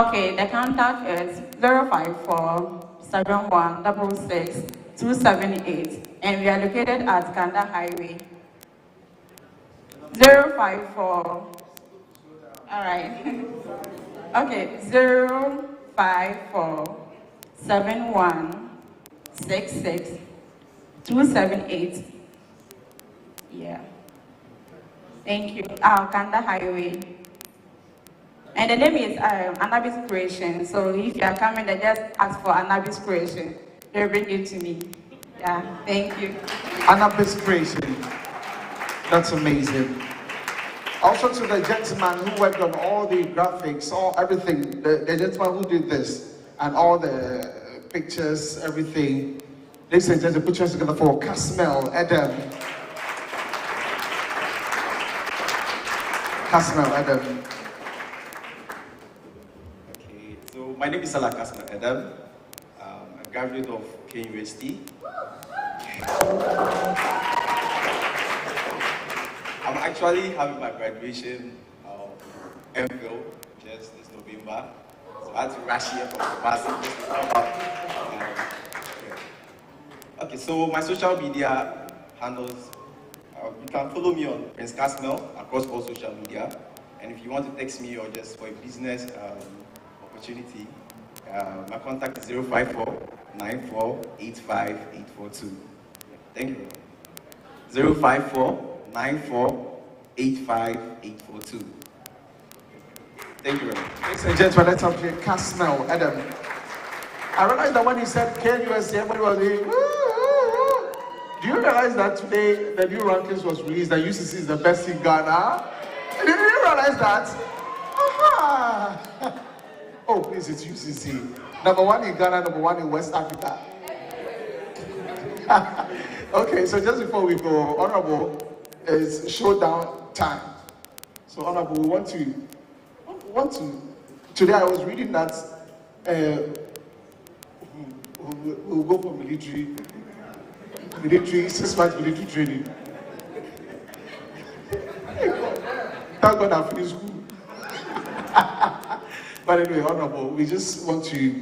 Okay, the contact is 054-7166-278, and we are located at Kanda Highway. 054. All right. Okay, 054-7166-278. Yeah. Thank you. Kanda Highway. And the name is Anabis Creation. So if you are coming, then just ask for Anabis Creation. They'll bring it to me. Yeah, thank you. Anabis Creation. That's amazing. Also to the gentleman who worked on all the graphics, everything. The gentleman who did this and all the pictures, everything. Ladies and gentlemen, put your hands together for Casmel Adam. Casmel Adam. Okay, so my name is Salah Casmel Adam. I'm a graduate of KUHT. I'm actually having my graduation MPhil just this November. So I had to rush here from the bus just to talk about. Okay, so my social media handles, you can follow me on Prince Casmel across all social media. And if you want to text me or just for a business opportunity, my contact is 054-9485-842. Thank you. 054-9485-842. Thank you very much. Ladies and gentlemen, let's have Casmel Adam. I realized that when he said KUSC, everybody was saying, woo. Do you realize that today the new rankings was released that UCC is the best in Ghana? Did you realize that? Aha! Oh, please, it's UCC. Number 1 in Ghana, number 1 in West Africa. Okay, so just before we go, Honorable, it's showdown time. So Honorable, we want to, today I was reading that we'll go for military 6 months military training. Thank God I finished school. But anyway, Honorable, we just want to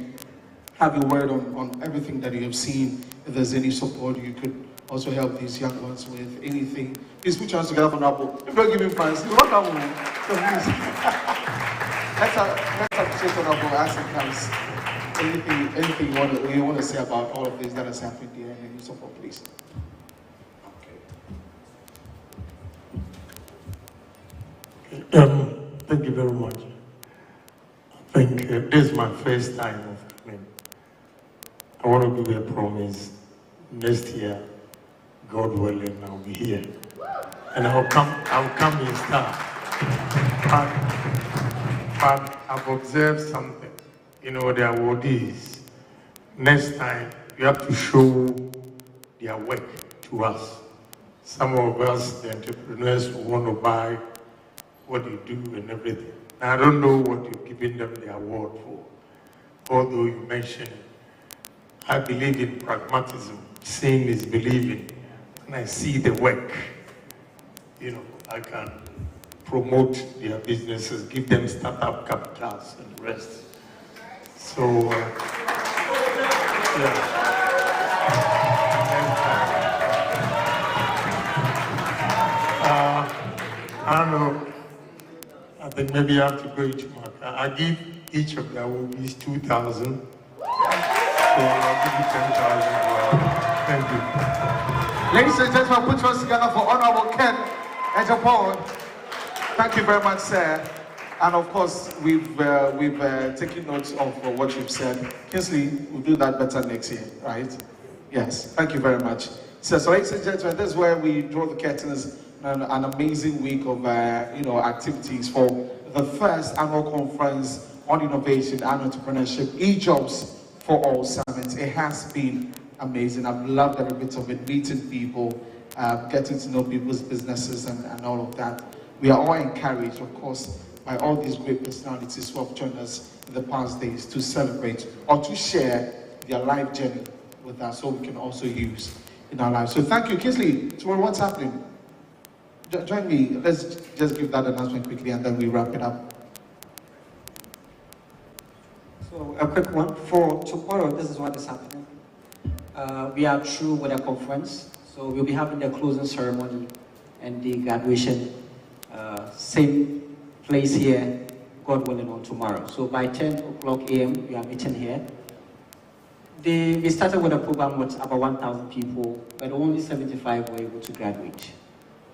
have a word on everything that you have seen. If there's any support you could also help these young ones with, anything. Please put your hands together, Honorable. If you don't give him fans, you won't come home. So please. Let's appreciate Honorable as it comes. Anything you want to say about all of this that has happened here, and any support, please. Thank you very much. I think this is my first time of coming. I want to give you a promise. Next year, God willing, I'll be here. And I'll come in style. But I've observed something. You know, the awardees, next time, you have to show their work to us. some of us, the entrepreneurs, who want to buy what you do and everything. And I don't know what you're giving them the award for, although you mentioned it. I believe in pragmatism. Seeing is believing. And I see the work. I can promote their businesses, give them startup capitals and the rest. So, yeah. I don't know. I think maybe I have to go each mark. I give each of the awardees 2,000. So I'll give you 10,000. Thank you. Ladies and gentlemen, put yours together for Honorable Ken Agyapong. Thank you very much, sir. And of course, we've taken notes of what you've said. Kingsley, we'll do that better next year, right? Yes, thank you very much. So ladies and gentlemen, this is where we draw the curtains on an amazing week of activities for the first annual conference on innovation and entrepreneurship, e-jobs for all summits. It has been amazing. I've loved every bit of it, meeting people, getting to know people's businesses and all of that. We are all encouraged, of course, by all these great personalities who have joined us in the past days to celebrate or to share their life journey with us so we can also use in our lives. So thank you. Kingsley, tomorrow what's happening? Join me. Let's just give that announcement quickly and then we wrap it up. So a quick one. For tomorrow, this is what is happening. We are through with the conference. So we'll be having the closing ceremony and the graduation. Same place here, God willing, on tomorrow. So by 10 o'clock a.m., we are meeting here. We started with a program with about 1,000 people, but only 75 were able to graduate.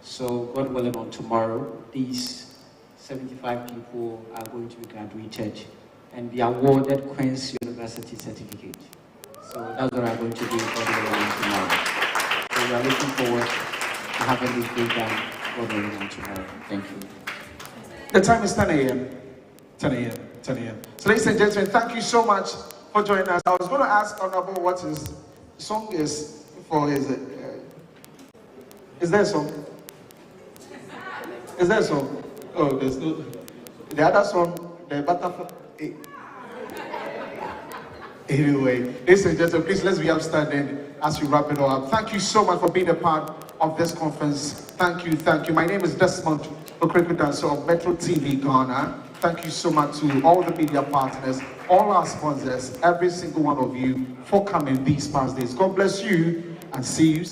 So God willing, on tomorrow, these 75 people are going to be graduated and be awarded Queen's University certificate. So that's what I'm going to do, God willing, on tomorrow. So we are looking forward to having this program, God willing, on tomorrow. Thank you. The time is 10 a.m. 10 a.m. 10 a.m. So ladies and gentlemen, thank you so much for joining us. I was going to ask Honorable what his song is for his... is there a song? Is there a song? Oh, there's no... The other song, the butterfly... Anyway, ladies and gentlemen, please let's be upstanding as we wrap it all up. Thank you so much for being a part of this conference. Thank you, thank you. My name is Desmond Okrekudanso of Metro TV Ghana. Thank you so much to all the media partners, all our sponsors, every single one of you for coming these past days. God bless you and see you.